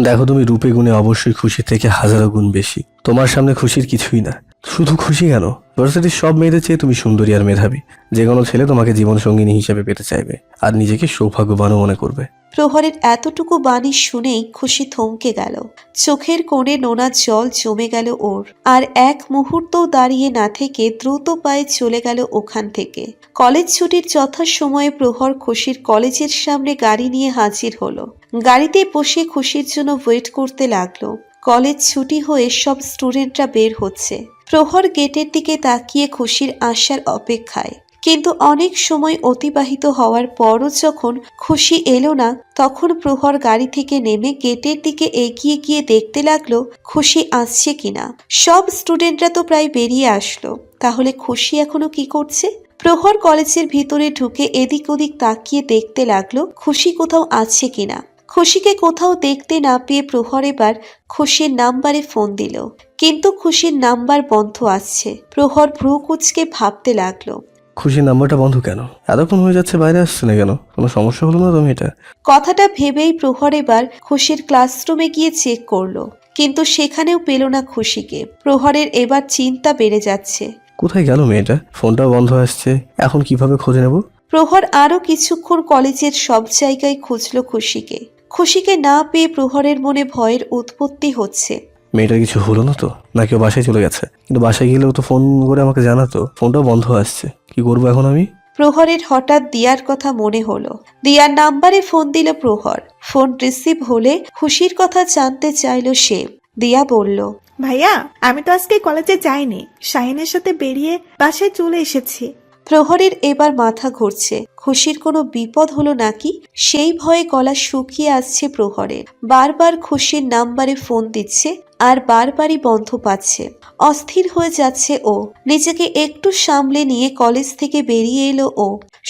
Speaker 3: দেখো, তুমি রূপে গুণে অবশ্যই খুশি থেকে হাজারো গুণ বেশি। তোমার সামনে খুশির কিছুই না। শুধু খুশি কেন, ভার্সিটির সব মেয়েদের চেয়ে তুমি সুন্দরী আর মেধাবী। যে কোনো ছেলে তোমাকে জীবন সঙ্গিনী হিসেবে পেতে চাইবে আর নিজেকে সৌভাগ্যবানও মনে করবে।
Speaker 2: প্রহরের এতটুকু বাণী শুনেই খুশি থমকে গেল। চোখের কোণে নোনা জল জমে গেল ওর, আর এক মুহূর্তও দাঁড়িয়ে না থেকে দ্রুত পায়ে চলে গেল ওখান থেকে। কলেজ ছুটির যথাসময়ে প্রহর খুশির কলেজের সামনে গাড়ি নিয়ে হাজির হলো। গাড়িতে বসে খুশির জন্য ওয়েট করতে লাগলো। কলেজ ছুটি হয়ে সব স্টুডেন্টরা বের হচ্ছে। প্রহর গেটের দিকে তাকিয়ে খুশির আসার অপেক্ষায়, কিন্তু অনেক সময় অতিবাহিত হওয়ার পরও যখন খুশি এলো না, তখন প্রহর গাড়ি থেকে নেমে গেটের দিকে এগিয়ে গিয়ে দেখতে লাগলো খুশি আসছে কিনা। সব স্টুডেন্টরা তো প্রায় বেরিয়ে আসলো, তাহলে খুশি এখনো কি করছে? প্রহর কলেজের ভিতরে ঢুকে এদিক ওদিক তাকিয়ে দেখতে লাগলো খুশি কোথাও আছে কিনা। খুশিকে কোথাও দেখতে না পেয়ে প্রহর এবার খুশির নাম্বারে ফোন দিল, কিন্তু খুশির নাম্বার বন্ধ আসছে। প্রহর ভ্রু কুঁচকে ভাবতে লাগলো,
Speaker 3: খুশির নাম্বারটা বন্ধ কেন? এতক্ষণ হয়ে যাচ্ছে, বাইরে আসছে না কেন? কোনো সমস্যা হলো না তুমি এটা?
Speaker 2: কথাটা ভেবেই প্রহর এবার খুশির ক্লাসরুমে গিয়ে চেক করলো, কিন্তু সেখানেও পেল না খুশিকে। প্রহরের এবার চিন্তা বেড়ে যাচ্ছে।
Speaker 3: কোথায় গেল মেয়েটা? ফোনটাও বন্ধ আসছে, এখন কিভাবে খোঁজে নেব?
Speaker 2: প্রহর আরো কিছুক্ষণ কলেজের সব জায়গায় খুঁজল খুশিকে। খুশিকে না পেয়ে প্রহরের মনে ভয়ের উৎপত্তি হচ্ছে।
Speaker 3: মেয়েটার কিছু হলো না তো? না কেউ বাসায় চলে গেছে? কিন্তু বাসায় গেলেও তো ফোন করে আমাকে জানাতো। ফোনটাও বন্ধ আসছে, কি করবো এখন আমি?
Speaker 2: প্রহরের হঠাৎ দিয়ার কথা মনে হলো। দিয়ার নাম্বারে ফোন দিল প্রহর। ফোন রিসিভ হলে খুশির কথা জানতে চাইল সে। দিয়া বলল,
Speaker 6: ভাইয়া, আমি তো আজকে কলেজে যাইনি, শাহিনের সাথে বেরিয়ে বাসায় চলে এসেছি।
Speaker 2: প্রহরের এবার মাথা ঘুরছে। খুশির কোনো বিপদ হলো নাকি, সেই ভয়ে গলা শুকিয়ে আসছে প্রহরের। বারবার খুশির নাম্বারে ফোন দিচ্ছে আর বারবারই বন্ধ পাচ্ছে। অস্থির হয়ে যাচ্ছে ও। নিজেকে একটু সামলে নিয়ে কলেজ থেকে বেরিয়ে এলো ও।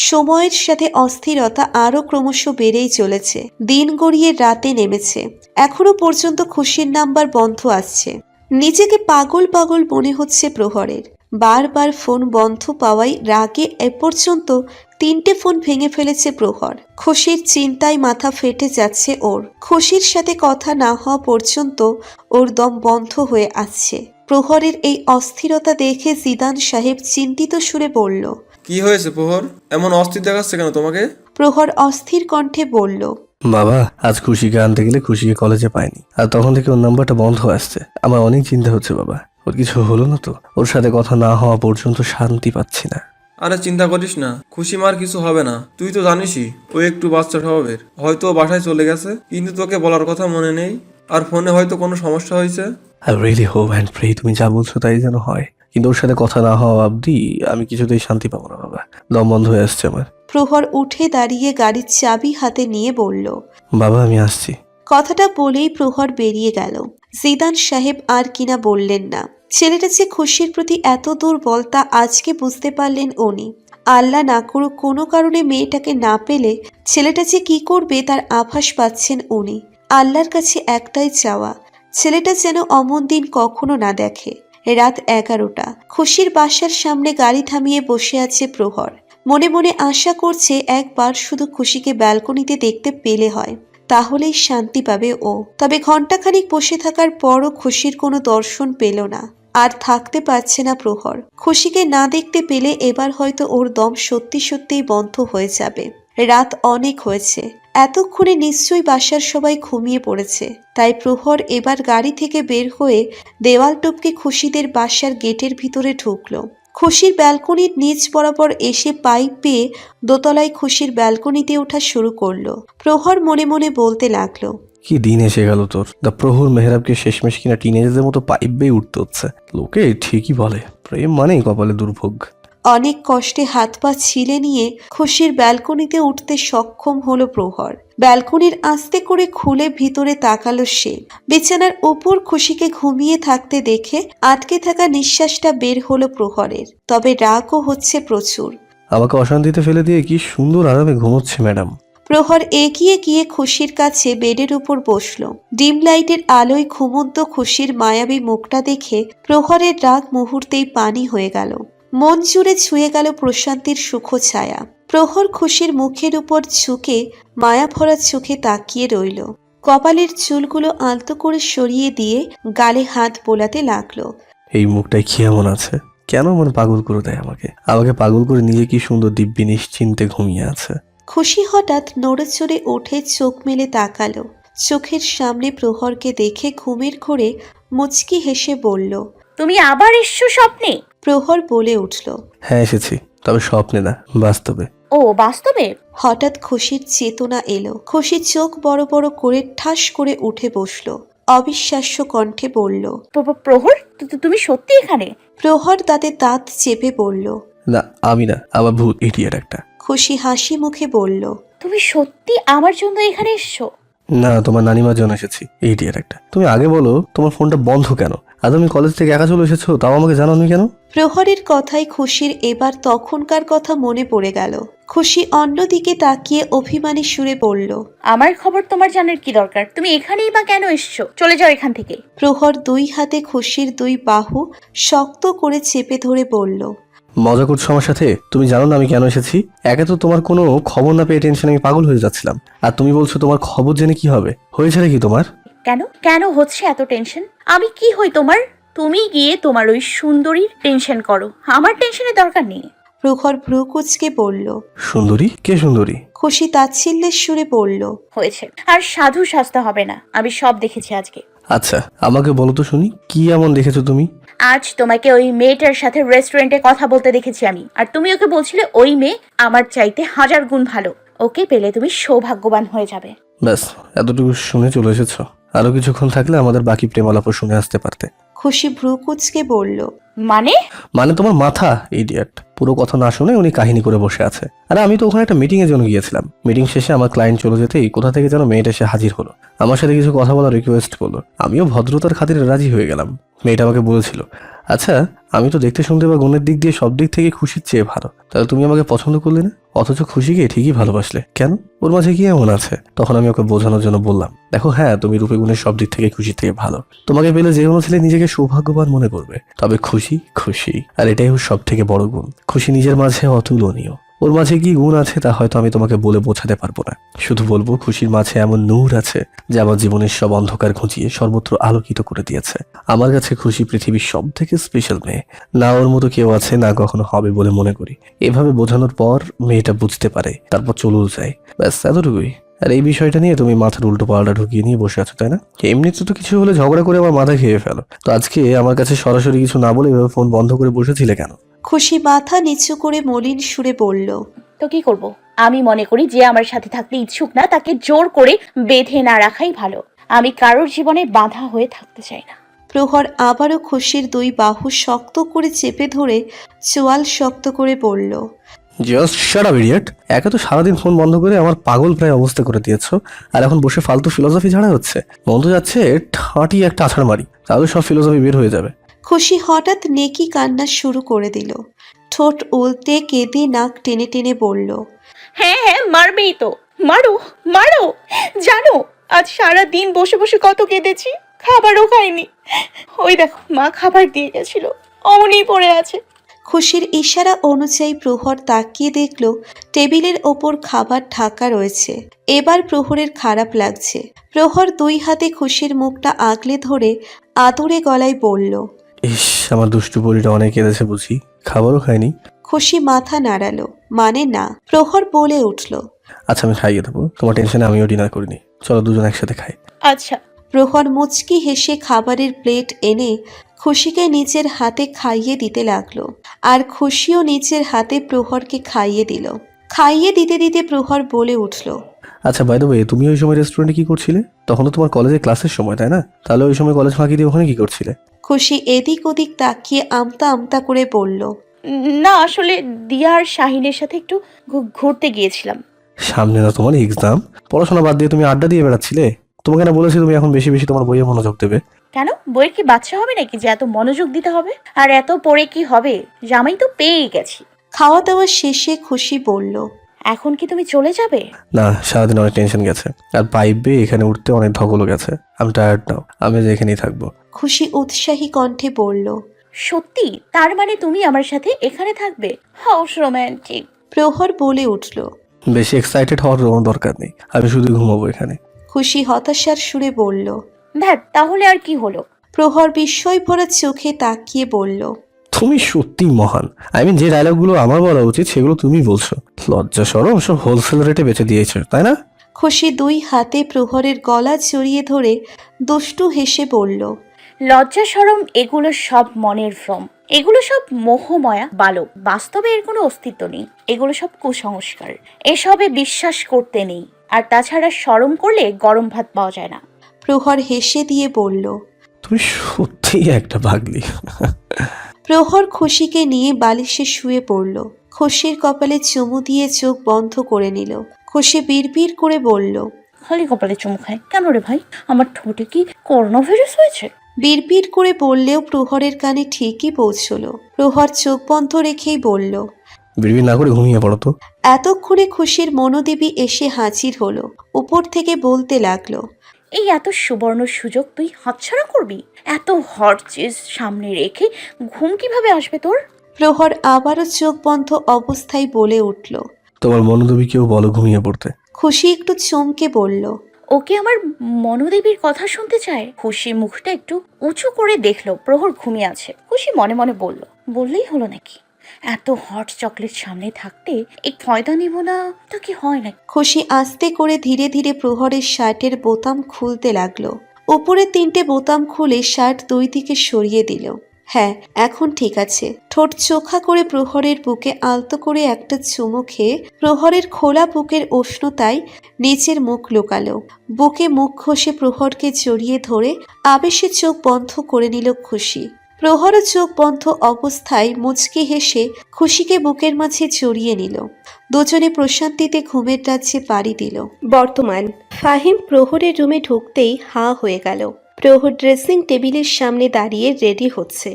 Speaker 2: সময়ের সাথে অস্থিরতা আরো ক্রমশ বেড়েই চলেছে। দিন গড়িয়ে রাতে নেমেছে, এখনো পর্যন্ত খুশির নাম্বার বন্ধ আসছে। নিজেকে পাগল পাগল মনে হচ্ছে প্রহরের। বারবার ফোন বন্ধ পাওয়ায় রাগে এ পর্যন্ত 3টে ফোন ভেঙে ফেলেছে প্রহর। খুশির চিন্তায় মাথা ফেটে যাচ্ছে ওর। খুশির সাথে কথা না হওয়া পর্যন্ত ওর দম বন্ধ হয়ে আসছে। প্রহরের এই অস্থিরতা দেখে জিদান সাহেব চিন্তিত সুরে বলল,
Speaker 5: কি হয়েছে প্রহর? এমন অস্থির দেখাচ্ছে কেন তোমাকে?
Speaker 2: প্রহর অস্থির কণ্ঠে বলল,
Speaker 3: বাবা, আজ খুশিকে আনতে গেলে খুশিকে কলেজে পাইনি, আর তখন থেকে ওর নাম্বারটা বন্ধ আসছে। আমার অনেক চিন্তা হচ্ছে বাবা, ওর কিছু হলো না তো? ওর সাথে কথা না হওয়া পর্যন্ত শান্তি পাচ্ছি না।
Speaker 5: আরে চিন্তা করিস না, খুশি মার কিছু হবে না। তুই তো জানিসই ও একটু বাচ্চা স্বভাবের। হয়তো ও বাসায় চলে গেছে, কিন্তু তোকে বলার কথা মনে নেই। আর ফোনে হয়তো কোনো সমস্যা হয়েছে।
Speaker 3: I really hope and pray তুমি যা বলছো তাই যেন হয়, কিন্তু ওর সাথে কথা না হওয়া অবধি আমি কিছুতেই শান্তি পাবো না বাবা। দম বন্ধ হয়ে আসছে আমার।
Speaker 2: প্রহর উঠে দাঁড়িয়ে গাড়ির চাবি হাতে নিয়ে বলল,
Speaker 3: বাবা আমি আসছি।
Speaker 2: কথাটা বলেই প্রহর বেরিয়ে গেল। জিদান সাহেব আর কিনা বললেন না। ছেলেটা যে খুশির প্রতি এত দুর্বল তা আজকে বুঝতে পারলেন উনি। আল্লাহ না করুক কোনো কারণে মেয়েটাকে না পেলে ছেলেটা যে কি করবে তার আভাস পাচ্ছেন উনি। আল্লাহর কাছে একটাই চাওয়া, ছেলেটা যেন অমন দিন কখনো না দেখে। রাত 11টা। খুশির বাসার সামনে গাড়ি থামিয়ে বসে আছে প্রহর। মনে মনে আশা করছে একবার শুধু খুশিকে ব্যালকনিতে দেখতে পেলে হয়, তাহলেই শান্তি পাবে ও। তবে ঘন্টাখানিক বসে থাকার পরও খুশির কোনো দর্শন পেল না। আর থাকতে পারছে না প্রহর। খুশিকে না দেখতে পেলে এবার হয়তো ওর দম সত্যি সত্যিই বন্ধ হয়ে যাবে। রাত অনেক হয়েছে, এতক্ষণে নিশ্চয়ই বাসার সবাই ঘুমিয়ে পড়েছে। তাই প্রহর এবার গাড়ি থেকে বের হয়ে দেওয়াল টপকে খুশিদের বাসার গেটের ভিতরে ঢুকলো। খুশির ব্যালকনির নিচ বরাবর এসে পাইপ পেয়ে দোতলায় খুশির ব্যালকনিতে ওঠা শুরু করলো। প্রহর মনে মনে বলতে লাগলো,
Speaker 3: কি দিন এসে গেল তোর। দা প্রহুর মেহরাবকে শেষমেশ কিনা টিনেজারদের মতো পাইপ বেয়ে উঠতে হচ্ছে। লোকে ঠিকই বলে, প্রেম মানেই কপালে দুর্ভোগ।
Speaker 2: অনেক কষ্টে হাত পা ছিলে নিয়ে খুশির ব্যালকনিতে উঠতে সক্ষম হলো প্রহর। ব্যালকনির আস্তে করে খুলে ভিতরে তাকালো সে। বিছানার উপর খুশিকে ঘুমিয়ে থাকতে দেখে আটকে থাকা নিঃশ্বাসটা বের হলো প্রহরের। তবে রাগও হচ্ছে প্রচুর।
Speaker 3: আমাকে অশান্তিতে ফেলে দিয়ে কি সুন্দর আরামে ঘুমোচ্ছে ম্যাডাম।
Speaker 2: প্রহর এগিয়ে গিয়ে খুশির কাছে বেডের উপর বসলো। ডিম লাইটের আলোয় ঘুমন্ত খুশির মায়াবী মুখটা দেখে প্রহরের রাগ মুহূর্তেই পানি হয়ে গেল। মন জুড়ে ছুঁয়ে গেল প্রশান্তির সুখ ছায়া। প্রহর খুশির মুখের উপর ঝুঁকে মায়া ভরা চোখে তাকিয়ে রইল। কপালের চুলগুলো আলতো করে সরিয়ে দিয়ে গালে হাত বোলাতে লাগলো।
Speaker 3: এই মুখটাই কি এমন আছে? কেন মন পাগল করে দেয় আমাকে? আমাকে পাগল করে নিজে কি সুন্দর দিব্যি নিশ্চিন্তে ঘুমিয়ে আছে।
Speaker 2: খুশি হঠাৎ নড়েচড়ে উঠে চোখ মেলে তাকালো। চোখের সামনে প্রহরকে দেখে ঘুমের ঘোরে মুচকি হেসে বলল।
Speaker 1: তুমি আবার এসছো স্বপ্নে?
Speaker 2: প্রহর বলে উঠল।
Speaker 3: হ্যাঁ এসেছি, তবে স্বপ্নে না, বাস্তবে।
Speaker 1: ও বাস্তবে?
Speaker 2: হঠাৎ খুশির চেতনা এলো। খুশি চোখ বড় বড় করে ঠাস করে উঠে বসলো। অবিশ্বাস্য কণ্ঠে বলল।
Speaker 1: প্রহর, তুমি সত্যি এখানে?
Speaker 2: প্রহর তাতে দাঁত চেপে বলল।
Speaker 3: না আমি না, আমার ভূত, ইডিয়েট একটা।
Speaker 2: খুশি হাসি মুখে বলল।
Speaker 1: তুমি সত্যি আমার জন্য এখানে এসছো?
Speaker 3: না, তোমার নানিমার জন্য এসেছি, ইডিয়েট একটা। তুমি আগে বলো তোমার ফোনটা বন্ধ কেন? আর তুমি কলেজ থেকে একা চলে এসেছো, তাও আমাকে জানাওনি কেন?
Speaker 2: প্রহরের কথায় খুশির এবার তখনকার কথা মনে পড়ে গেল। খুশি অন্যদিকে তাকিয়ে অভিমানী সুরে বলল।
Speaker 1: আমার খবর তোমার জানার কি দরকার? তুমি এখানেই বা কেন এসছো? চলে যাও এখান থেকে।
Speaker 2: প্রহর দুই হাতে খুশির দুই বাহু শক্ত করে চেপে ধরে বলল।
Speaker 3: মজা করছো আমার সাথে? তুমি জানো না আমি কেন এসেছি? একে তো তোমার কোনো খবর না পেয়ে টেনশনে আমি পাগল হয়ে যাচ্ছিলাম, আর তুমি বলছো তোমার খবর জেনে কি হবে? হয়েছে কি তোমার?
Speaker 1: কেন কেন হচ্ছে এত টেনশন? আমি কি হই তোমার? তুমি গিয়ে তোমার ওই সুন্দরীর টেনশন করো, আমার টেনশনের দরকার নেই।
Speaker 2: প্রহর ভ্রু কুঁচকে বলল।
Speaker 3: সুন্দরী? কে সুন্দরী?
Speaker 2: খুশি তাচ্ছিল্যের সুরে বলল।
Speaker 1: হয়েছে, আর সাধু সাজতে হবে না, আমি সব দেখেছি আজকে।
Speaker 3: আচ্ছা আমাকে বলো তো শুনি, কি এমন দেখেছো তুমি?
Speaker 1: আজ তোমাকে ওই মেয়েটার সাথে রেস্টুরেন্টে কথা বলতে দেখেছি আমি, আর তুমি ওকে বলছিলে ওই মেয়ে আমার চাইতে 1000 গুণ ভালো, ওকে পেলে তুমি সৌভাগ্যবান হয়ে যাবে।
Speaker 3: ব্যাস এতটুকু শুনে চলে এসেছো? আরো কিছুক্ষণ থাকলে আমাদের বাকি প্রেমালাপ শুনে আসতে পারতে।
Speaker 2: খুশি ভ্রু কুঁচকে বলল।
Speaker 1: মানে?
Speaker 3: মানে তোমার মাথা ইডিয়েট। পুরো কথা না শুনে উনি কাহিনী করে বসে আছে। আরে আমি তো ওখানে একটা মিটিং এর জন্য গিয়েছিলাম। মিটিং শেষে আমার ক্লায়েন্ট চলে যেতেই কোথা থেকে যেন মেয়েটা এসে হাজির হলো, আমার সাথে কিছু কথা বলার রিকোয়েস্ট করলো। আমিও ভদ্রতার খাতিরে রাজি হয়ে গেলাম। মেয়েটা আমাকে বলেছিল, আচ্ছা আমি তো দেখতে শুনতে বা গুণের দিক দিয়ে সব দিক থেকে খুশির চেয়ে ভালো, তাহলে তুমি আমাকে পছন্দ করলে না? অথচ খুশিকে ঠিকই ভালোবাসলে কেন? ওর মাঝে কি এমন আছে? তখন আমি ওকে বোঝানোর জন্য বললাম, দেখো হ্যাঁ তুমি রূপে গুণের সব দিক থেকে খুশির থেকে ভালো, তোমাকে পেলে যে কোনো ছেলে নিজেকে সৌভাগ্যবান মনে করবে, তবে খুশি খুশি, আর এটাই ওর সব থেকে বড় গুণ। খুশি নিজের মাঝে অতুলনীয়। ওর মাঝে কি গুণ আছে তা হয়তো আমি তোমাকে বলে বোঝাতে পারবো না, শুধু বলবো খুশির মাঝে এমন নূর আছে যা আমার জীবনের সব অন্ধকার ঘুচিয়ে সর্বত্র আলোকিত করে দিয়েছে। আমার কাছে খুশি পৃথিবীর সব থেকে স্পেশাল মেয়ে, না ওর মতো কেউ আছে না কখনো হবে বলে মনে করি। এভাবে বোঝানোর পর মেয়েটা বুঝতে পারে, তারপর চলেও যায়। ব্যাস এতটুকুই। আর এই বিষয়টা নিয়ে তুমি মাথার উল্টো পাল্টা ঢুকিয়ে নিয়ে বসে আছো তাই না? এমনিতে তো কিছু হলে ঝগড়া করে আমার মাথা খেয়ে ফেলো, তো আজকে আমার কাছে সরাসরি কিছু না বলে এভাবে ফোন বন্ধ করে বসেছিলে কেন?
Speaker 2: খুশি মাথা নিচু করে মলিন সুরে বলল।
Speaker 1: তো কি করব? আমি মনে করি যে আমার সাথে থাকতে ইচ্ছুক না তাকে জোর করে বেঁধে না রাখাই ভালো। আমি কারোর জীবনে বাধা হয়ে থাকতে চাই না।
Speaker 2: প্রহর আবারও খুশির দুই বাহু শক্ত করে চেপে ধরে চোয়াল শক্ত করে বলল।
Speaker 3: Just shut up idiot. একে তো সারাদিন ফোন বন্ধ করে আমার পাগল প্রায় অবস্থা করে দিয়েছো, আর এখন বসে ফালতু ফিলোসফি ঝাড়া হচ্ছে। বন্ধু যাচ্ছে ঠাঁটি একটা আছাড় মারি, তাহলে সব ফিলোসফি বের হয়ে যাবে।
Speaker 2: খুশি হঠাৎ নেকি কান্না শুরু করে দিল। ঠোঁট উল্টে কেঁদে নাক টেনে টেনে বলল।
Speaker 1: হ্যাঁ হ্যাঁ, মারবেই তো, মারো মারো। জানো আজ সারা দিন বসে বসে কত কেঁদেছি, খাবারও খাইনি। ওই দেখো মা খাবার দিয়ে গেছিল, অমনি পড়ে আছে।
Speaker 2: খুশির ইশারা অনুযায়ী প্রহর তাকিয়ে দেখল টেবিলের ওপর খাবার ঢাকা রয়েছে। এবার প্রহরের খারাপ লাগছে। প্রহর দুই হাতে খুশির মুখটা আগলে ধরে আদরে গলায় বলল।
Speaker 3: ইস, আমার দুষ্টু পরিটা অনেক কেঁদেছে বুঝি, খাবারও খায়নি।
Speaker 2: খুশি মাথা নাড়ালো, মানে না। প্রহর বলে উঠল।
Speaker 3: আচ্ছা আমি খাইয়ে দেবো, তোমার টেনশনে আমিও ডিনার করিনি, চলো দুজন একসাথে খাই।
Speaker 1: আচ্ছা।
Speaker 2: প্রহর মুচকি হেসে খাবারের প্লেট এনে খুশিকে নিজের হাতে খাইয়ে দিতে লাগলো, আর খুশিও নিজের হাতে প্রহরকে খাইয়ে দিল। খাইয়ে দিতে দিতে প্রহর বলে উঠল।
Speaker 3: আচ্ছা বাই দ্য ওয়ে, তুমি ওই সময় রেস্টুরেন্টে কি করছিলে? তখন তো তোমার কলেজে ক্লাসের সময় তাই না? তাহলে ওই সময় কলেজ ফাঁকি দিয়ে ওখানে কি করছিলে?
Speaker 2: খুশি এদিক ওদিক তাকিয়ে আমতা আমতা করে বলল।
Speaker 1: না আসলে দিয়া আর শাহিনের সাথে একটু ঘুরতে গিয়েছিলাম।
Speaker 3: সামনে না তোমার এক্সাম, পড়াশোনা বাদ দিয়ে তুমি আড্ডা দিয়ে বেড়াচ্ছিলে? তোমাকে না বলেছি তুমি এখন বেশি বেশি তোমার বইয়ে মনোযোগ দেবে?
Speaker 1: কেন, বইয়ের কি বাচ্চা হবে নাকি যে এত মনোযোগ দিতে হবে? আর এত পড়ে কি হবে, জামাই তো পেয়ে গেছি।
Speaker 2: খাওয়া দাওয়া শেষে খুশি বলল।
Speaker 1: এখন কি তুমি চলে যাবে?
Speaker 3: না, সারাদিন অনেক টেনশন গেছে, আর পাইপ বেয়ে এখানে উঠতে অনেক ধকলও গেছে। আমি টায়ার্ড নাও, আমি এখানেই থাকবো।
Speaker 2: খুশি উৎসাহী কণ্ঠে বলল।
Speaker 1: সত্যি? তার মানে তুমি আমার সাথে এখানে থাকবে? How romantic.
Speaker 2: প্রহর বলে উঠল।
Speaker 3: বেশি এক্সাইটেড হওয়ার দরকার নেই, আমি শুধু ঘুমাবো এখানে।
Speaker 2: খুশি হতাশার সুরে বলল।
Speaker 1: ধ্যাত, তাহলে আর কি হলো?
Speaker 2: প্রহর বিস্ময় ভরা চোখে তাকিয়ে বলল।
Speaker 3: তুমি সত্যি মহান। যে ডায়লগগুলো আমার বলা উচিত সেগুলো তুমি বলছো। লজ্জা শরম সব হোলসেল রেটে বেচে দিয়েছে, তাই না?
Speaker 2: খুশি 2 হাতে প্রহরের গলা জড়িয়ে ধরে দুষ্টু হেসে বলল,
Speaker 1: লজ্জা শরম এগুলো সব মনের ভ্রম, এগুলো সব মোহমায়া বালক, বাস্তবে এর কোনো অস্তিত্ব নেই। এগুলো সব কুসংস্কার, এসবে বিশ্বাস করতে নেই। আর তাছাড়া শরম করলে গরম ভাত পাওয়া যায় না।
Speaker 2: প্রহর হেসে দিয়ে বলল।
Speaker 3: তুমি সত্যি একটা পাগলি।
Speaker 2: প্রহর খুশিকে নিয়ে বালিশে শুয়ে পড়ল। খুশির কপালে চুমু দিয়ে চোখ বন্ধ করে নিল। খুশি বিড়বিড় করে বলল,
Speaker 1: খালি কপালে চুমু খায় কেন রে ভাই? আমার ঠোঁটে কি করোনা ভাইরাস হয়েছে?
Speaker 2: বিড়বিড় করে বললেও প্রহরের কানে ঠিকই পৌঁছল। প্রহর চোখ বন্ধ রেখেই বলল।
Speaker 3: বিড়বিড় না করে ঘুমিয়ে পড়ো তো।
Speaker 2: এতক্ষণে খুশির মনোদেবী এসে হাজির হলো। উপর থেকে বলতে লাগলো,
Speaker 1: এই এত সুবর্ণ সুযোগ তুই হাতছাড়া করবি? এত হট চিজ সামনে রেখে ঘুম কিভাবে আসবে তোর?
Speaker 2: প্রহর আবারও চোখ বন্ধ অবস্থায় বলে উঠল।
Speaker 3: তোমার মনোদেবীকেও বলো ঘুমিয়ে পড়তে।
Speaker 2: খুশি একটু চমকে বলল,
Speaker 1: ওকে আমার মনোদেবীর কথা শুনতে চায়? খুশি মুখটা একটু উঁচু করে দেখলো প্রহর ঘুমিয়ে আছে। খুশি মনে মনে বললেই হলো নাকি? এত হট চকলেট সামনে থাকতে এই ফয়দা নিব না তো কি হয় না?
Speaker 2: খুশি আস্তে করে ধীরে ধীরে প্রহরের শার্টের বোতাম খুলতে লাগলো। উপরে 3টে বোতাম খুলে শার্ট 2 দিকে সরিয়ে দিল। হ্যাঁ, এখন ঠিক আছে। ঠোঁট চোখা করে প্রহরের বুকে আলতো করে একটা চুমু খেয়ে প্রহরের খোলা বুকের উষ্ণতায় নিচের মুখ লুকালো। বুকে মুখ ঘষে প্রহরকে জড়িয়ে ধরে আবেশে চোখ বন্ধ করে নিল খুশি। প্রহরও চোখ বন্ধ অবস্থায় মুচকি হেসে খুশিকে বুকের মাঝে জড়িয়ে নিল। দুজনে প্রশান্তিতে ঘুমের রাজ্যে পাড়ি দিল। বর্তমান ফাহিম প্রহরের রুমে ঢুকতেই হাঁ হয়ে গেল। প্রহর ড্রেসিং টেবিলের সামনে দাঁড়িয়ে রেডি হচ্ছে।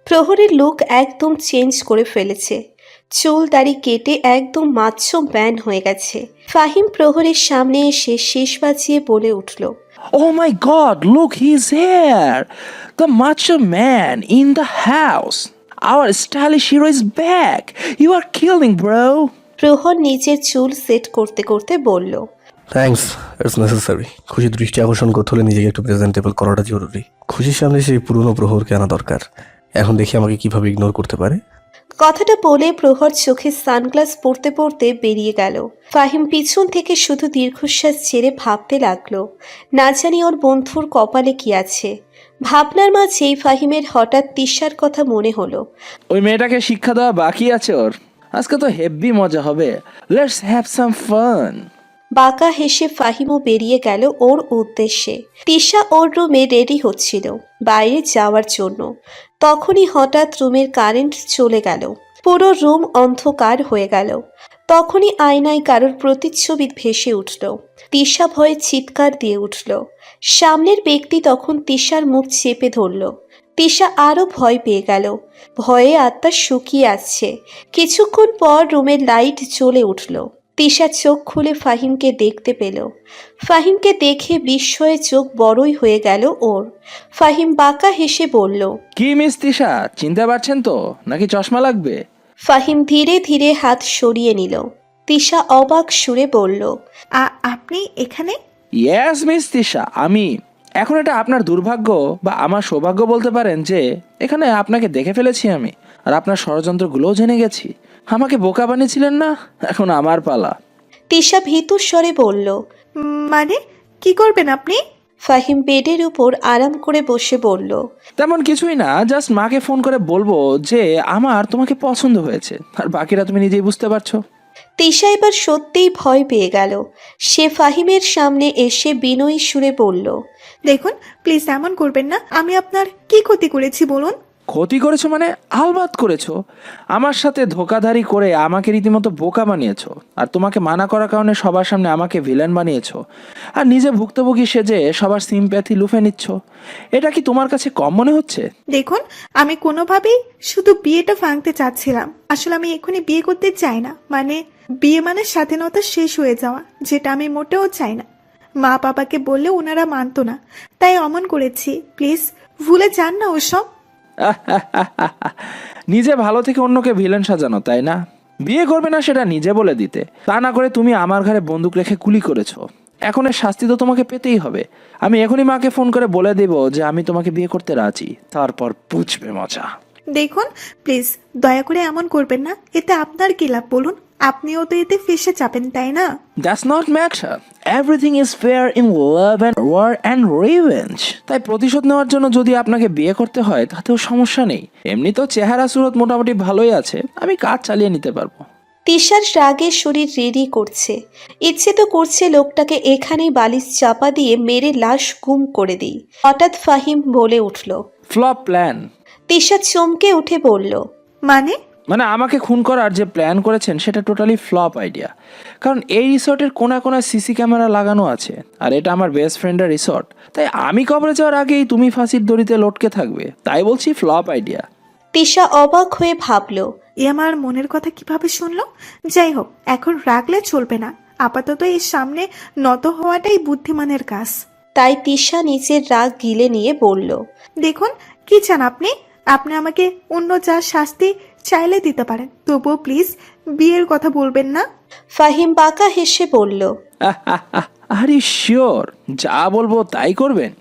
Speaker 2: প্রহরের লুক একদম চেঞ্জ করে ফেলেছে। চুল দাড়ি কেটে একদম মাচ্ছো ম্যান হয়ে গেছে। ফাহিম প্রহরের সামনে এসে শেষ বাজিয়ে বলে উঠল,
Speaker 7: Oh my god, look, he's here! The macho man in the house! Our stylish hero is back! You are killing, bro!
Speaker 2: প্রহর নিজের চুল সেট করতে করতে বলল,
Speaker 3: থ্যাঙ্কস, ইটস নেসেসারি। খুশি দৃষ্টি আকর্ষণ করতে হলে নিজেকে একটু প্রেজেন্টেবল করাটা জরুরি। খুশির সামনে সেই পুরনো প্রহরকে আনা দরকার। এখন দেখি আমাকে কিভাবে ইগনোর করতে পারে।
Speaker 2: কথাটা বলে প্রহর চোখে সানগ্লাস পরতে পরতে বেরিয়ে গেল। ফাহিম পিছন থেকে শুধু দীর্ঘশ্বাস ছেড়ে ভাবতে লাগলো, না জানি ওর বন্ধুর কপালে কি আছে। ভাবনার মাঝেই ফাহিমের হঠাৎ তিশার কথা মনে হলো।
Speaker 7: ওই মেয়েটাকে শিক্ষা দেওয়া বাকি আছে ওর। আজকে তো হেভি মজা হবে। Let's have some fun.
Speaker 2: বাঁকা হেসে ফাহিমও বেরিয়ে গেল ওর উদ্দেশ্যে। তিশা ওর রুমে রেডি হচ্ছিল বাইরে যাওয়ার জন্য। তখনই হঠাৎ রুমের কারেন্ট চলে গেল। পুরো রুম অন্ধকার হয়ে গেল। তখনই আয়নায় কারোর প্রতিচ্ছবি ভেসে উঠল। তিশা ভয়ে চিৎকার দিয়ে উঠল। সামনের ব্যক্তি তখন তিশার মুখ চেপে ধরল। তিশা আরো ভয় পেয়ে গেল। ভয়ে আত্মা শুকিয়ে আসছে। কিছুক্ষণ পর রুমের লাইট জ্বলে উঠল। তিশা চোখ খুলে ফাহিমকে দেখতে পেল। ফাহিমকে দেখে বিস্ময়ে চোখ বড়ই হয়ে গেল ওর। ফাহিম বাঁকা হেসে বলল,
Speaker 7: কি মিস তিশা, চিনতে পারছেন তো নাকি চশমা লাগবে?
Speaker 2: ফাহিম ধীরে ধীরে হাত সরিয়ে নিল। তিশা অবাক সুরে বলল,
Speaker 6: আপনি এখানে?
Speaker 7: ইয়েস মিস তিশা, আমি। এখন এটা আপনার দুর্ভাগ্য বা আমার সৌভাগ্য বলতে পারেন যে এখানে আপনাকে দেখে ফেলেছি আমি, আর আপনার ষড়যন্ত্রগুলোও জেনে গেছি। আমাকে বোকা বানিয়েছিলেন না, এখন আমার পালা।
Speaker 2: তিশা ভীতু স্বরে বলল।
Speaker 6: মানে কি করবেন আপনি?
Speaker 2: ফাহিম বেডের উপর আরাম করে বসে বলল,
Speaker 7: তেমন কিছুই না, জাস্ট মাকে ফোন করে বলবো যে আমার তোমাকে পছন্দ হয়েছে, আর বাকিরা তুমি নিজেই বুঝতে পারছো।
Speaker 2: তিশা এবার সত্যিই ভয় পেয়ে গেল। সে ফাহিমের সামনে এসে বিনয়ী সুরে বলল,
Speaker 6: দেখুন প্লিজ এমন করবেন না। আমি আপনার কি ক্ষতি করেছি বলুন?
Speaker 7: ক্ষতি করেছো মানে? আলবাত করেছো। আমার সাথে ধোকাধারি করে আমাকে রীতিমতো বোকা বানিয়েছো, আর তোমাকে মানা করার কারণে সবার সামনে আমাকে ভিলেন বানিয়েছো, আর নিজে ভুক্তভোগী সেজে সবার সিম্প্যাথি লুফে নিচ্ছ। এটা কি তোমার কাছে কম মনে হচ্ছে?
Speaker 6: দেখুন, আমি কোনোভাবেই শুধু বিয়েটা ভাঙতে চাচ্ছিলাম। আসলে আমি এখনই বিয়ে করতে চাই না। বিয়ে মানে স্বাধীনতা শেষ হয়ে যাওয়া, যেটা আমি মোটেও চাই না। মা বাবাকে বললে ওনারা মানতো না, তাই অমন করেছি। প্লিজ ভুলে যান না ওসব।
Speaker 7: নিজে ভালো থেকে অন্যকে ভিলেন সাজানো, তাই না? বিয়ে করবে না সেটা নিজে বলে দিতে, তা না করে তুমি আমার ঘরে বন্দুক রেখে গুলি করেছো। এখন এর শাস্তি তো তোমাকে পেতেই হবে। আমি এখনই মাকে ফোন করে বলে দেব যে আমি তোমাকে বিয়ে করতে রাজি, তারপর বুঝবে মজা।
Speaker 6: দেখুন প্লিজ দয়া করে এমন করবেন না, এতে আপনার কি লাভ বলুন? আপনিও তো এতে ফেসে যাবেন, তাই না?
Speaker 7: That's not matter, everything is fair in love and war and revenge. তাই প্রতিশোধ নেওয়ার জন্য যদি আপনাকে বিয়ে করতে হয় তাতেও সমস্যা নেই। এমনিতেও চেহারা সুরত মোটামুটি ভালোই আছে, আমি কাজ চালিয়ে নিতে পারবো।
Speaker 2: তিশার রাগে শরীর রেডি করছে, ইচ্ছে তো করছে লোকটাকে এখানেই বালিশ চাপা দিয়ে মেরে লাশ গুম করে দিই। হঠাৎ ফাহিম বলে উঠল।
Speaker 7: Flop plan.
Speaker 2: তিশা চমকে উঠে বলল,
Speaker 6: মানে?
Speaker 7: মানে আমাকে খুন করার যে প্ল্যান করেছেন সেটা টোটালি ফ্লপ আইডিয়া। কারণ এই রিসর্টের কোনা কোনায় সিসি ক্যামেরা লাগানো আছে, আর এটা আমার বেস্ট ফ্রেন্ডের রিসর্ট। তাই আমি কবরে যাওয়ার আগেই তুমি ফাঁসির দড়িতে লটকে থাকবে, তাই বলছি ফ্লপ আইডিয়া।
Speaker 2: তিশা অবাক হয়ে ভাবল,
Speaker 6: এ আমার মনের কথা কিভাবে শুনলো? যাই হোক, এখন রাগলে চলবে না, আপাতত এর সামনে নত হওয়াটাই বুদ্ধিমানের কাজ।
Speaker 2: তাই তিশা নিজের রাগ গিলে নিয়ে বলল,
Speaker 6: দেখুন কি চান আপনি? আপনি আমাকে অন্য যা শাস্তি চাইলে দিতে পারেন, তবুও প্লিজ বিয়ের কথা বলবেন না।
Speaker 2: ফাহিম বাঁকা হেসে বলল,
Speaker 7: আরে শিওর, যা বলবো তাই করবেন?